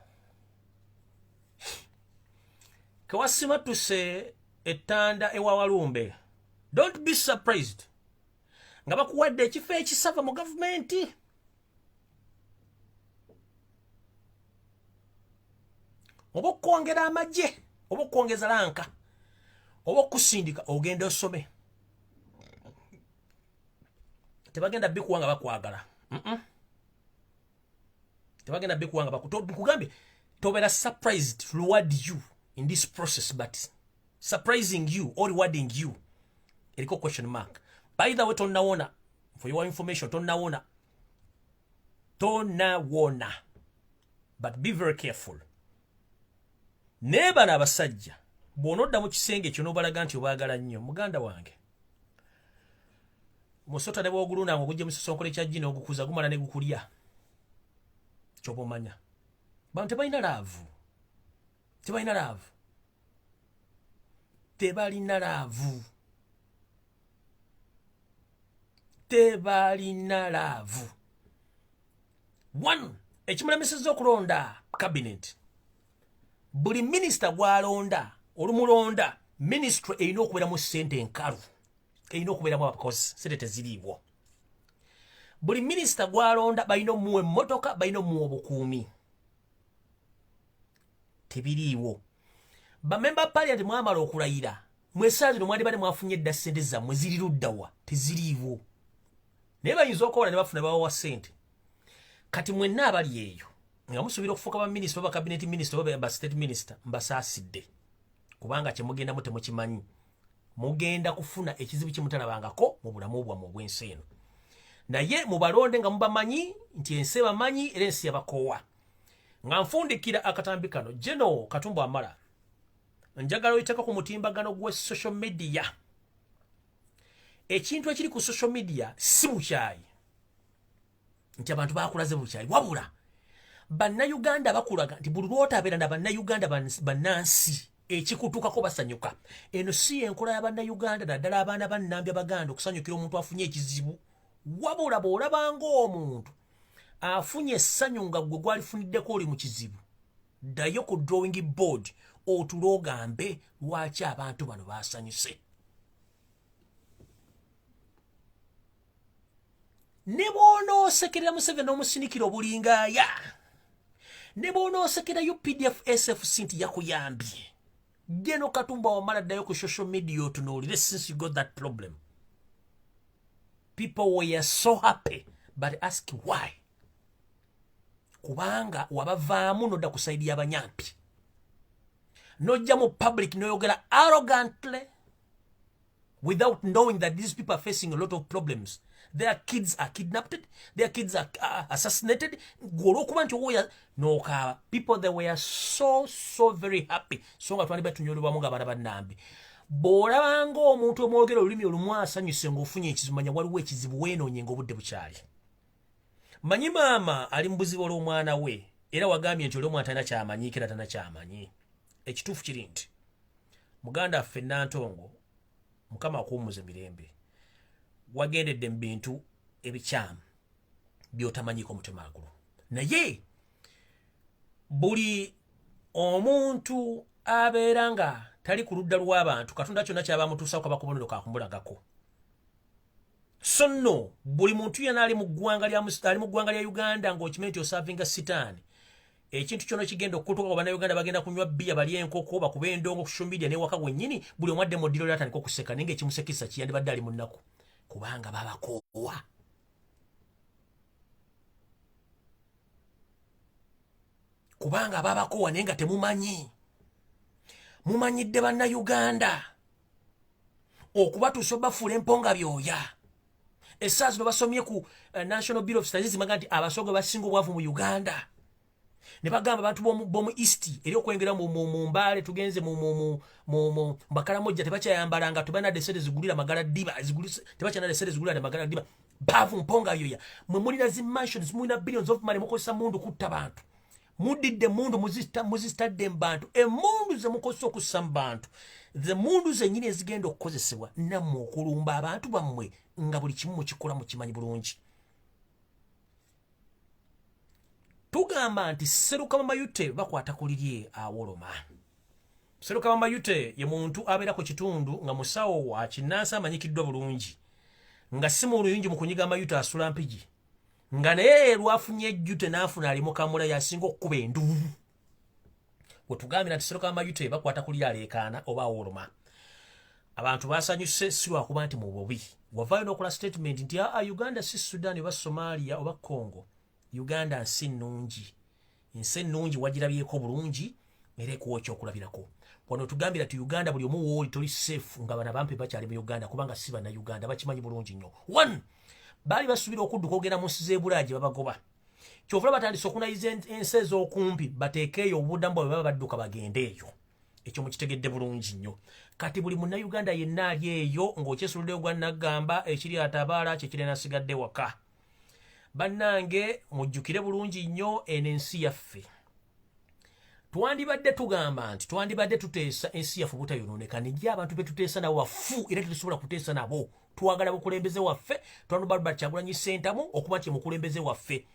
Kawasima tuse etanda ewa Walumbe. Don't be surprised. Nga bakuwadde ekifo ekisava mu gavumenti. Oba okwongera amagye, oba okwongeza lanka, oba okusindika ogenda osome. Tebagenda bikuwanga bakwagala. Tebagenda bikuwanga bakugambe tobera surprised to reward you in this process, but surprising you or rewarding you eriko question mark. By the way, tonawona, for your information, tonawona, but be very careful. Neba n'abasajja bw'onodda mu kisenge kyo n'obalaga nti obaagala nnyo muganda wange musota ne bw'ogulunda ng'ogujje mu kisosonkole kya jjini ogukuza gumala ne gukulya ky'oba omanya bantu tebalina laavu tebalina laavu. One, ekimulemesezza okulonda cabinet. Buli minister gwalonda olumulonda ministry erina okubeera mu ssente enkalu, erina okubeeramu abakozi, ssente teziriibwo. Buli minister gwalonda balina omuwa emmotoka, balina omuwa obukuumi, tebiriiwo. Bamemba parliament mwamala okulayira mwesaazi no mwali bali mwafunye edda ssente zammwe ziri luddawa, teziriiwo. Naye bayinza okukola ne bafuna bawawa ssente. Kati mwenna abali eyo nga musuubira okufuuka ba minister oba cabinet minister oba ba state minister mbasaasidde kubanga kye mugenda mu temukimanyi. Mugenda kufuna ekizibu kimutalabangako mu bulamu bwammwe obw'ensi eno. Naye mubalonde nga mubamanyi nti ensi ebamanyi era ensi yabakoowa. Nga nfundikira akatambi kano Jeno Katumba Wamala njagala oyiteko ku mutimbagano gwe social media. Ekintu ekiri ku social media si bukyayi nti abantu bakulaze bukyayi, wabula bannayuganda bakulaga nti buli lw'otabeera na bannayuganda bannansi ekikutuukako basanyuka. Eno si enkola y'abannayuganda naddala abaana bannambya baganda okusanyukira omuntu afunye ekizibu, wabula bw'olabanga omuntu afunye essanyu nga gwe gwalifuniddeko oli mu kizibu, ddayo ku drawing board otulo ogambe lwaki abantu bano basanyuse. Ne bw'onoosekerera Museveni n'omusinikira obulingaaya, ne bw'onoosekera UPDF SFC nti yakuyambye, Jeno Katumba Wamala ddayo ku social media otunuulire since you got that problem. People were so happy, but ask why. Kubanga wabavaamu nodda ku side y'abanyampi. Nojja mu public noyogera arrogantly without knowing that these people are facing a lot of problems. Their kids are kidnapped, their kids are assassinated. People that were so very happy. So nga twali batunyolebwamu nga bana bannambi. Bw'olabanga omuntu omwogera olulimi olumu asanyuse ng'ofunye ekizibu, manya waliwo ekizibu weenoonye ng'obudde bukyali. Manyi maama ali mu buzibu olw'omwana we, era wagambye nti oli omwana talina kyamanyi kera talina kyamanyi. Ekituufu kiri nti muganda waffe Nantongo, Mukama akuwummuze mirembe, wagendedde mu bintu ebikyamu by'otamanyiko mutemagulu. Naye buli omuntu abeera nga tali ku ludda lw'abantu, Katonda kyonna kyaba mutuusaako kaba kubonero kakumulagako. So no, buli muntu yena ali mu ggwanga lya Uganda ng'okimanyi nti osavinga sitaani, ekintu kyonna kigenda okutuuka ku bannayuganda bagenda kunywa bbiya balya enkoko bakuba endongo ku social media n'ewaka gwennyini, buli omu adde mu ddiro lyatandika okuseka naye ng'ekimusekisa kiyandibadde ali mu nnaku kubanga babakoowa. Kubanga babakoowa naye nga temumanyi. Mumanyidde bannayuganda okubatuusa obafuula emponga byoya. Essaazi no basomye ku National Bureau of Statistics maga nti abasoga basinga obwavu mu Uganda. ne bagamba abantu bomu east eri okwengera mu mbale tugenze mu Bakaramojja tebakyayambalanga tubana desede zigulira magala diba tebakyana desede zigulira magala diba bavu mponga yoya mwe mulina zi mansions mulina billions of money mukozesa mundu kutta bantu mudidde mundu muzistadde mbantu emundu ze mukozesa okussa bantu ze mundu zenyini ezigenda okukozesebwa nammwe okulumba abantu bammwe nga buli kimu mukikola mukimanyi bulungi. Tugamba nti Seruka Mayute bakwata kulirye awoloma. Seruka Mayute ye muntu abeera ku kitundu nga musawo wa kinnaasa amanyikiddwa bulungi nga si mu luyungi mu kunyiga Mayute asula mpigi nga naye lwafunye ejjute n'afuna alimu kamula yasinga okukuba enduulu. Bwe tugambira nti Seruka Mayute bakwata kulirye aleekaana oba awoloma. Abantu basanyuse si lwakuba nti mu bubi wavaayo n'okola statement nti Uganda si Sudan oba Somalia oba Congo. Uganda nsi nnungi wagirabyeko bulungi era ekuwokya okulabirako. Wano tugambira ti Uganda buli omu wooli toli safe nga bana bampe bakyali mu Uganda kubanga si bana Uganda bakimanyi bulungi nnyo. One, baali basuubira okudduka ogenda mu nsi z'ebulaaji babagoba. Kyovula batandise okunayiza ensi ez'okumpi bateekeeyo obuddamu bwabwe baba badduka bagende eyo. Ekyo mukitegedde bulungi nnyo. Kati buli munnayuganda yenna ali eyo ng'okyesuluddeyo gwa Naggamba ekiri atabaala kyekire nasigadde waka. Bannange mujjukire bulungi nnyo eno ensi yaffe. Twandibadde tugamba nti twandibadde tuteesa ensi yaffe butayonooneka nejja abantu be tuteesa nabo wafu era tetusobola kuteesa nabo. Twagala bukulembeze waffe Albert Kyagulanyi Ssentamu okuba nti mukulembeze waffe.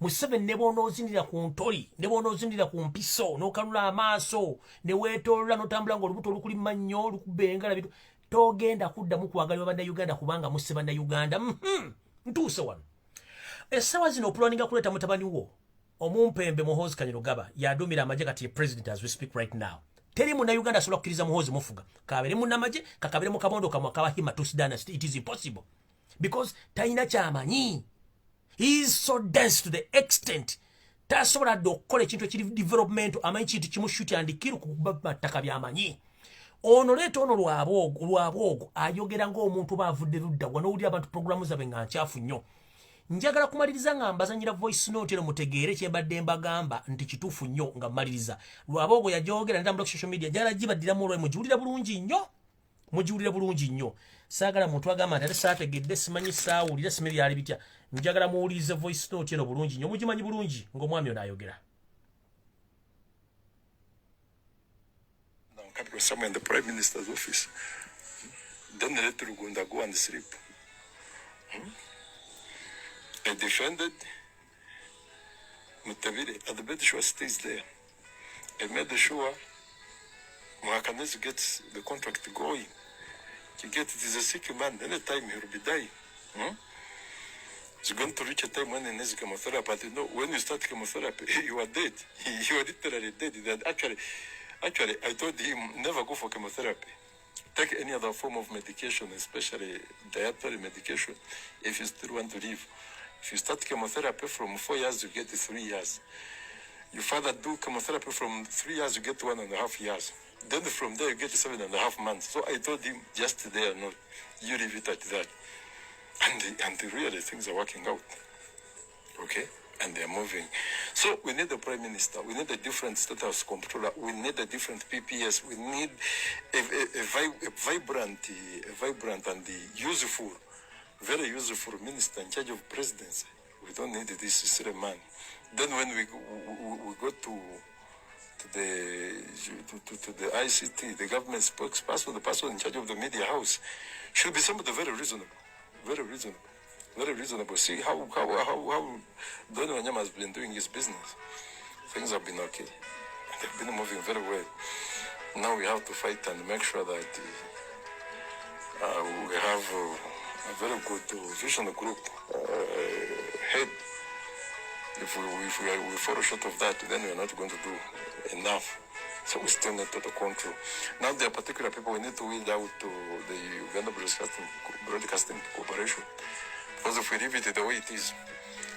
Museveni ne bw'onoozindira ku ntoli ne bw'onoozindira ku mpiso n'okanula amaaso ne weetoolola n'otambula ng'olubuto olukuli mannyo olukubengala bitu togenda kuddamu kwagalibwa bannayuganda kubanga musse bannayuganda. Ntuuse wano. Esawa zino opulaninga kuleeta mutabani wo omumpembe Muhoozi Kanyarugaba yadumira amagye kati ye president as we speak right now. Teri munnayuganda asobola kukkiriza Muhoozi mufuga kabere munnamagye kakabere mu kabondo kamwe akaba Himatus dynasty. It is impossible because talina kyamanyi. He is so dense to the extent tasobola dde okukola ekintu ekiri development amanyi kintu kimu shuti andikiru kukuba mattaka byamanyi. Ono leeta ono lwabwogo ayogera ng'omuntu baavudde ludda wanoowulira abantu programu zabe nga nkyafu nnyo. Njagala kumaliriza nga mbazanyira voice note eno mutegeere kyembadde mbagamba nti kituufu nnyo nga mmaliriza. Lwabwogo yajogera netambula ku social media njagala gibaddiramu olwayi mugiwulire bulungi nnyo. Mugiwulire bulungi nnyo. Saagala muntu agamba nti ate saategedde simanyi saawulira simanyi byali bitya. Njagala muwulirize voice note eno bulungi nnyo mugimanyi bulungi ng'omwami ono ayogera. Somewhere in the Prime Minister's office. Then they let Rugunda go and sleep. I defended Mutavire at the bed sure stays there. I made sure Mwakanese gets the contract going. He gets it is a sick man, anytime he will be dying. It's going to reach a time when he needs chemotherapy. But you know, when you start chemotherapy, you are dead. You are literally dead. That actually, I told him never go for chemotherapy. Take any other form of medication, especially dietary medication, if you still want to live. If you start chemotherapy from 4 years, you get 3 years. You further do chemotherapy from 3 years, you get 1.5 years. Then from there, you get 7.5 months. So I told him, just there, no, you leave it at that. And really, things are working out. Okay? And they're moving. So we need a prime minister. We need a different status controller. We need a different PPS. We need a vibrant and useful, very useful minister in charge of presidency. We don't need this silly man. Then when we go to the ICT, the government spokesperson, the person in charge of the media house, should be somebody very reasonable, very reasonable. Very reasonable. See how Bani Wanyama has been doing his business. Things have been okay. They've been moving very well. Now we have to fight and make sure that we have a very good vision group head. If we fall short of that, then we're not going to do enough. So we still need total control. Now there are particular people we need to weed out to the Uganda Broadcasting Corporation. Because if we leave it the way it is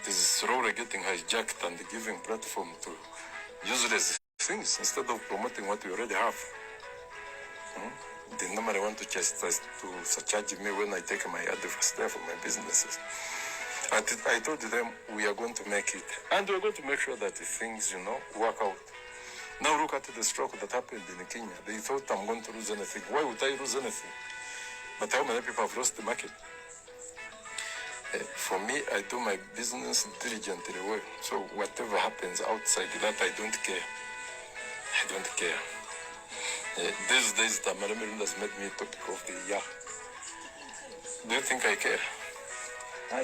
slowly getting hijacked and giving platform to useless things instead of promoting what we already have. They normally want to just to charge me when I take my advice there for my businesses. I told them we are going to make it. And we're going to make sure that things, work out. Now look at the stroke that happened in Kenya. They thought I'm going to lose anything. Why would I lose anything? But how many people have lost the market? For me, I do my business diligently well. So whatever happens outside that, I don't care. I don't care. These days, Tamaramirin has made me topic of the year. Do you think I care?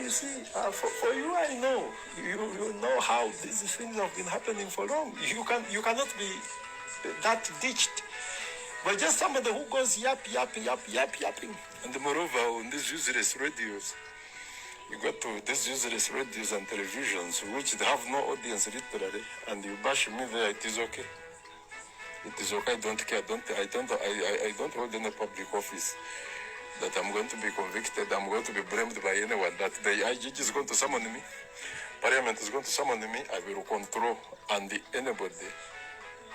You see, for you, I know. You know how these things have been happening for long. You cannot be that ditched. But just somebody who goes yapping. And moreover, on these useless radios, you go to these useless radios and televisions, which they have no audience literally, and you bash me there, it is okay. It is okay, I don't care. I don't hold any public office that I'm going to be convicted, I'm going to be blamed by anyone, that the IGG is going to summon me, Parliament is going to summon me, I will control, and anybody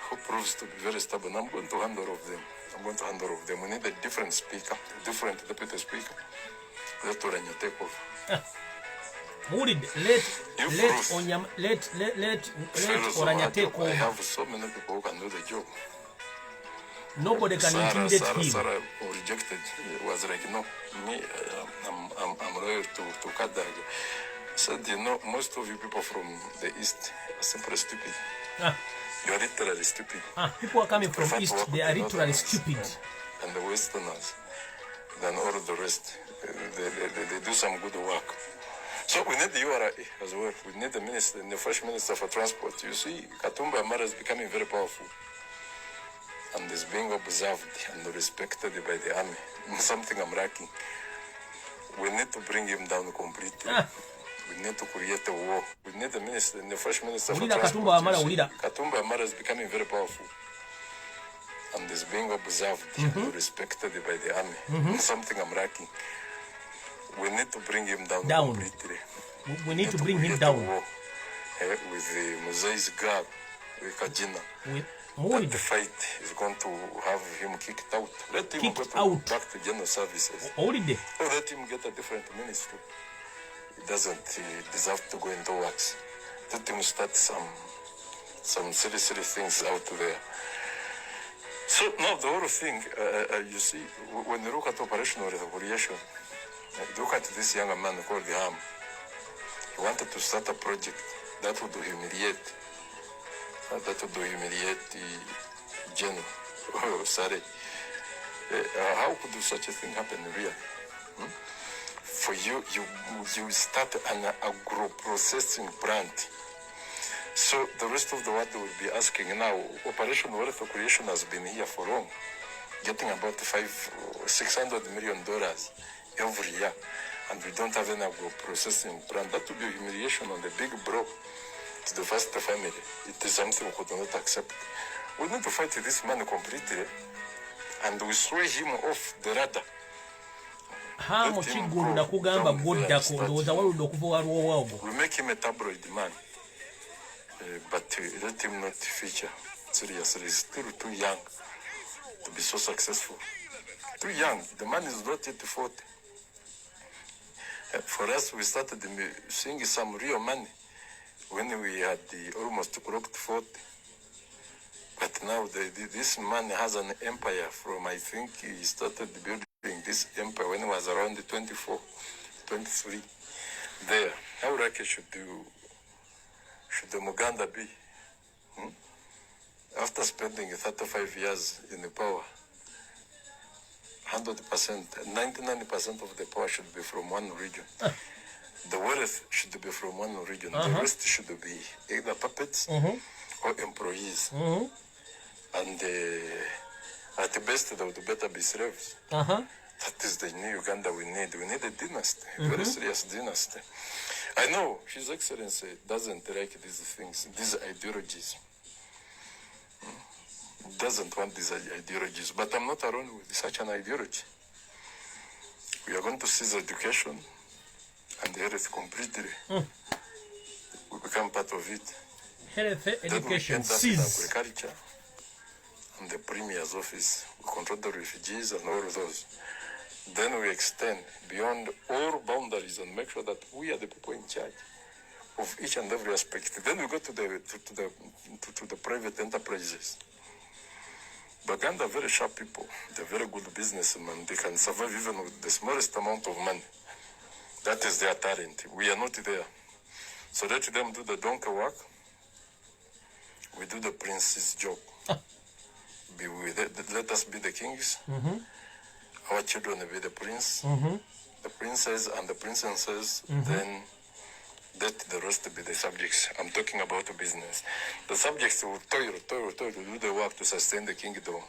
who proves to be very stubborn, I'm going to hand all of them. We need a different speaker, a different deputy speaker. Let Oranya take over. Let Oranya take over. I have so many people who can do the job. Nobody can intimidate him. Sarah rejected. It was like, no, me, I'm loyal to Kadag. Said, most of you people from the East are simply stupid. You are literally stupid. People are coming from East, they are literally stupid. And the Westerners, than all the rest, they do some good work. So we need the URA as well. We need the minister, the first minister for transport. You see, Katumba Wamala is becoming very powerful. And is being observed and respected by the army. Something I'm lacking. We need to bring him down completely. We need to create a war. We need the minister, the first minister for transport. Katumba Wamala is becoming very powerful. And is being observed and respected by the army. Something I'm lacking. We need to bring him down completely. We need to bring him down. War, with the Mosai's girl, with Kajina. That the fight is going to have him kicked out. Let him go back to general services. Or let him get a different ministry. He doesn't deserve to go into works. Let him start some silly things out there. So now the whole thing, you see, when you look at operational reconciliation, look at this young man called Ham. He wanted to start a project that would humiliate. That would humiliate the general. Oh, sorry. How could such a thing happen really? For you start an agro-processing plant. So the rest of the world will be asking now, Operation Wealth Creation has been here for long, getting about $600 million every year, and we don't have an agro-processing plant. That would be humiliation on the big bro. To the first family. It is something we could not accept. We need to fight this man completely, and we throw him off the radar. We make him a tabloid man, but let him not feature. Seriously, he's still too young to be so successful. Too young. The man is not yet 40. For us, we started seeing some real money when we had almost clocked 40. But now this man has an empire from, I think he started building this empire when he was around 24, 23. There. How lucky should the Muganda be? After spending 35 years in the power, 100%, 99% of the power should be from one region. The wealth should be from one region. The rest should be either puppets or employees. And at the best, they would better be slaves. That is the new Uganda we need. We need a dynasty, a very serious dynasty. I know His Excellency doesn't like these things, these ideologies. Doesn't want these ideologies, but I'm not alone with such an ideology. We are going to seize education and health completely. We become part of it. Health, education, seize agriculture and the Premier's office. We control the refugees and all of those. Then we extend beyond all boundaries and make sure that we are the people in charge of each and every aspect. Then we go to the private enterprises. Baganda are very sharp people. They're very good businessmen. They can survive even with the smallest amount of money. That is their talent. We are not there. So let them do the donkey work. We do the prince's job. Let us be the kings. Our children will be the prince, the princess and the princesses. Then let the rest be the subjects. I'm talking about the business. The subjects will toil, do the work to sustain the kingdom.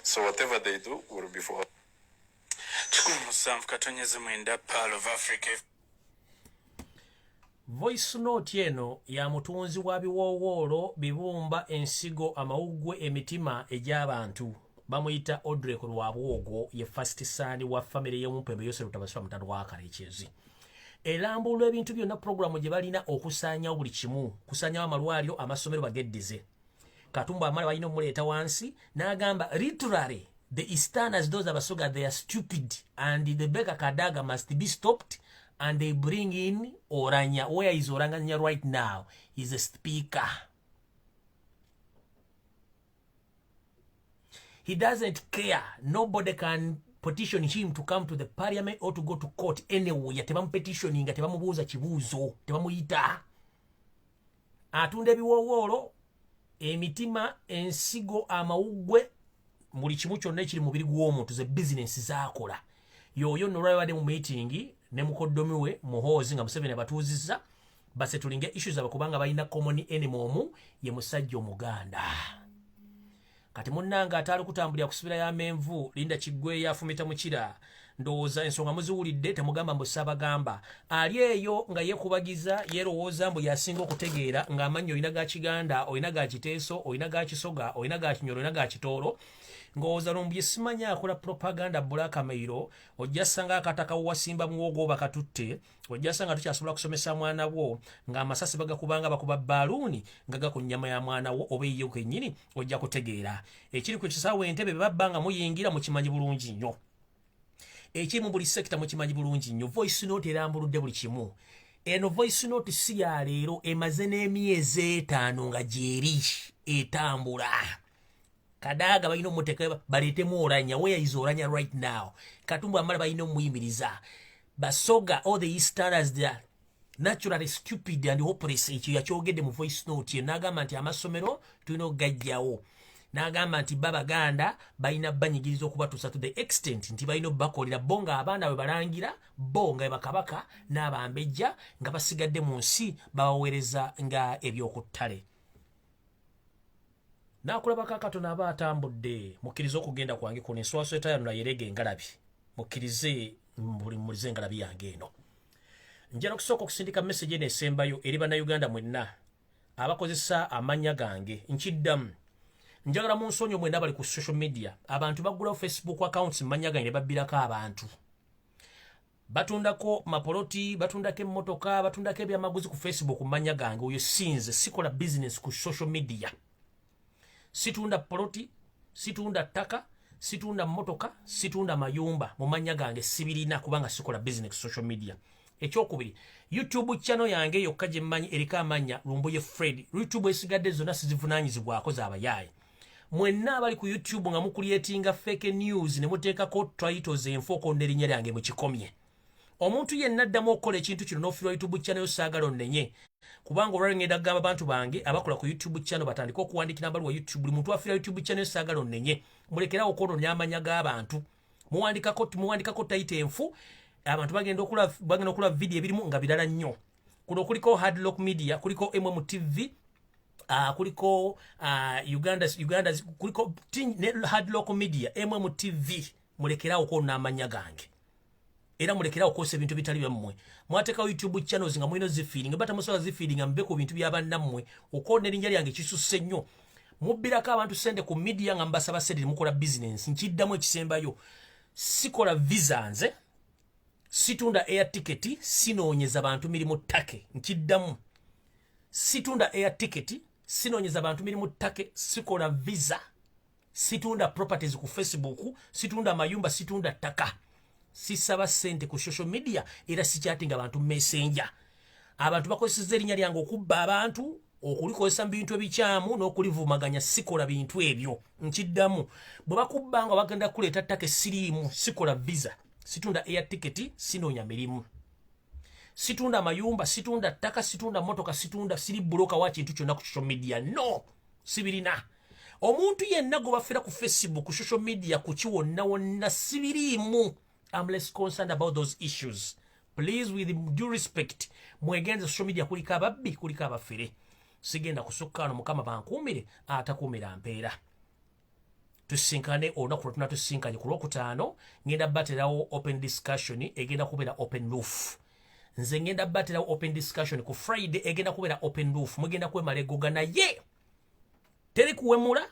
So whatever they do will be for us. Pearl of Africa. Voice note eno ya mutunzi wa biwowoolo bibumba ensigo amawugwe emitima egy'abantu bamuyita Audrey Lwabwogo ye first son wa family y'omumpembe yose lutabaswa mutano wa Karekyezi. Elambulwa ebintu byonna programu gye balina okusaanya buli kimu, kusaanya amalwaliro, amasomero bageddize. Katumba Wamala balina omuleeta wansi n'agamba literally the Easterners, those Abasoga, they are stupid and the Beka Kadaga must be stopped, and they bring in Oranya. Where is Oranganya right now? He's a speaker. He doesn't care. Nobody can petition him to come to the parliament or to go to court anywhere. Tebamu petitioning, tebamubuuza kibuuzo, tebamuyita. Atunda ebiwowoolo, emitima, ensigo, amawugwe, buli kimu kyonna ekiri mubiri gw'omuntu ze business zaakola. Yoyo nno lwabadde mu meeting ne mukoddomi we Muhoozi nga Museveni abatuuzizza basetulinge issues abakubanga balina common enemy omu ye musajja Omuganda. Kati munnanga atali kutambulira kusibira ya menvu Linda Kiggwe yafumita mukira ndowooza ensonga muziwulidde temugamba mbu Ssaabagamba ali eyo nga yeekubagiza yerowooza mbu yasinga okutegeera ng'amannya olina ga Kiganda, olina ga Kiteeso, olina ga Kisoga, olina ga Kinyolo, olina ga Kitoolo. Ngowooza Lumbuye simanya akola propaganda bulakamayiro, ojja sanga akataka wasimba muwogo bakatutte, ojja sanga tukyasobola kusomesa mwana wo ng'amasasi bagakubanga bakuba baluni nga gakunnyama ya mwana wo oba eyo kennyini ojja kutegeera. Ekiri ku kisaawe Entebbe babbanga muyingira mu kimanyi bulungi nnyo. Ekiri mu buli sekita mu kimanyi bulungi nnyo. Voice note erambuludde buli kimu. Eno voice note si ya leero, emaze n'emyezi 5 nga gyeri etambula. Kadaga balina omuteeka baleetemu Oranya. Where is Oranya right now? Katumba Wamala balina omuyimiriza. Basoga, all the Easterners, they are naturally stupid and hopeless. Ekyo yakyogedde mu voice note ye. N'agamba nti amasomero tulina okugajjawo. N'agamba nti Babaganda balina banyigiriza okubatuusa to the extent nti balina bakolera bo nga abaana bwe balangira, bo nga bakabaka n'abambejja nga basigadde mu nsi babaweereza nga ebyokuttale. Nakulabako Katonda aba atambudde mukkirize okugenda kwange kuno enswaso etayanula yerege engalabi. Mukkirize mulize engalabi yange eno. Njala okusooka okusindika message eno esembayo eri bannayuganda mwenna abakozesa amannya gange. Nkiddamu njagala mu nsonyi mwenna bali ku social media abantu baggulawo Facebook accounts mannya gange ne babbirako abantu. Batundako mapoloti, batundako emmotoka, batundako ebyamaguzi ku Facebook mannya gange. Oyo sinze sikola business ku social media. Situunda poloti, situunda ttaka, situunda motoka, situunda mayumba mu mannya gange sibirina kubanga sikola business social media. Ekyokubiri, YouTube channel yange yokka gye mmanyi eriko amanya Lumbuye Fred. YouTube esigadde zonna sizivunaanyizibwako z'abayaaye. Mwenna abali ku YouTube nga mukulietinga fake news ne muteekako titles enfoko n'erinnya lyange mu kikomye. Omuntu yenna addamu okukola ekintu kino n'ofiirwa YouTube channel yo saagala onnenye. Kubanga olwalengenda gamba abantu bange abakola ku YouTube channel batandika okuwandikira mbali wa YouTube. Buli muntu afiirwa YouTube channel yo saagala onnenye. Mulekerawo okwononya amanya g'abantu. Muwandikako title enfu. Abantu bagenda okula video ebirimu nga birala nnyo. Kuno kuliko Hardlock Media, kuliko MMTV, kuliko Uganda kuliko Hardlock Media, MMTV. Mulekerawo okwononya amanya gange. Era mulekerawo okwosa ebintu bitali byammwe. Mwatekawo YouTube channels nga mulina zifeeding, batamusobola zifeeding nga mbeko bintu by'abannammwe. Okwona erinnya lyange kisusse nnyo. Mubbirako abantu sente ku media nga mbasaba sente mukola business. Nkiddamu ekisembayo. Sikola visa nze. Situunda air ticket, sinoonyeza abantu mirimu ttake. Nkiddamu. Situunda air ticket, sinoonyeza abantu mirimu ttake, sikola visa. Situunda properties ku Facebook, situunda mayumba, situunda ttaka. sisaba sente ku social media era sichatinga abantu messenger abantu bakozesa erinnya lyange okubba abantu okulikozesa mu bintu ebikyamu n'okulivumaganya sikola bintu ebyo nkiddamu bwe bakubbanga bagenda kuleeta ttaka siriimu sikola visa situnda air ticket sinoonya mirimu situnda mayumba situnda ttaka situnda motoka situnda siri buloka wa kintu kyonna ku social media no sibirina omuntu yenna gwe bafera ku Facebook ku social media ku kiwonna wonna sibiriimu. I'm less concerned about those issues. Please, with due respect, mwegenze social media kuliko ababbi kuliko abafere. Sigenda kusukkaano mukama bankuumire atakuumira mpeera. Tusinkane olunaku lwetuna tusinkanye ku Lwokutaano ngenda baterawo open discussion egenda kubeera open roof. Nze ngenda baterawo open discussion ku Friday egenda kubeera open roof. Mugenda kwemala eggoga naye teri kuwemula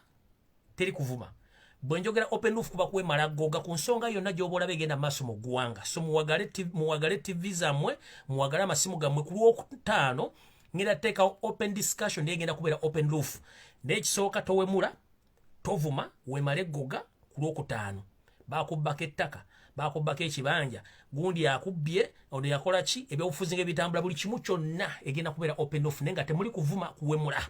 teri kuvuma. Bwenjogera open roof kuba kwemala goga ku nsonga yonna gy'obola begenda maaso mu ggwanga. So muwagale TV zammwe muwagale amasimu gammwe ku Lwokutaano ngenda teeka open discussion egenda kubeera open roof. N'ekisooka towemula tovuma wemale goga ku Lwokutaano. Bakubbako ettaka bakubbako ekibanja gundi akubbye ono yakola ki ebyobufuzi ng'ebitambula buli kimu kyonna egenda kubeera open roof nenga temuli kuvuma kuwemula.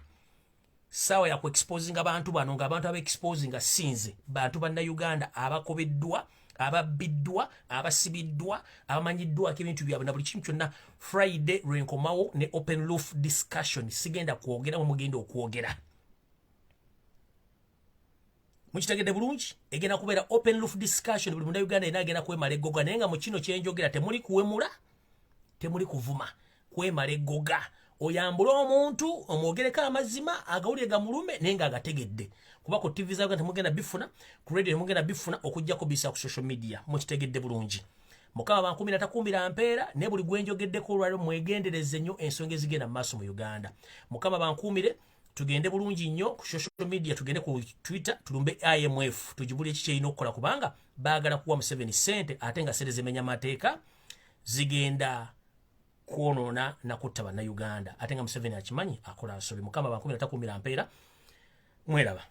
Sawa ya ku exposing abantu bano ng'abantu aba-exposing sinze bantu banna Uganda abakobeddwa ababbiddwa abasibiddwa abamanyiddwa k'ebintu byabwe na buli kimu kyonna. Friday lwenkomawo ne open roof discussion sigenda kwogera mu mugenda okwogera mukitegedde bulungi egenda kubeera open roof discussion buli munda Uganda ena agenda kwemala eggoga naye nga mu kino kyenjogera temuli kuwemula temuli kuvuma kwemala eggoga oyambula omuntu omwogereko amazima agawulire gamulume naye nga agategedde kuba ku TV za Uganda temugenda bifuna ku radio temugenda bifuna okujjako bisa ku social media mukitegedde bulungi. Mukama bankumira takumbira mpeera ne buli gwenjogeddeko olwaliro mwegendereze nnyo ensonga ezigenda mu maaso mu Uganda. Mukama bankumire tugende bulungi nnyo ku social media tugende ku Twitter tulumbe IMF tujibule ekiki erina okukola kubanga baagala kuwa Museveni ssente ate nga ssente zimenya mateeka zigenda kwonoona na kutta bannayuganda ate nga Museveni akimanyi akola nsobi. Mukama bankumira takumbira mpeera mweraba.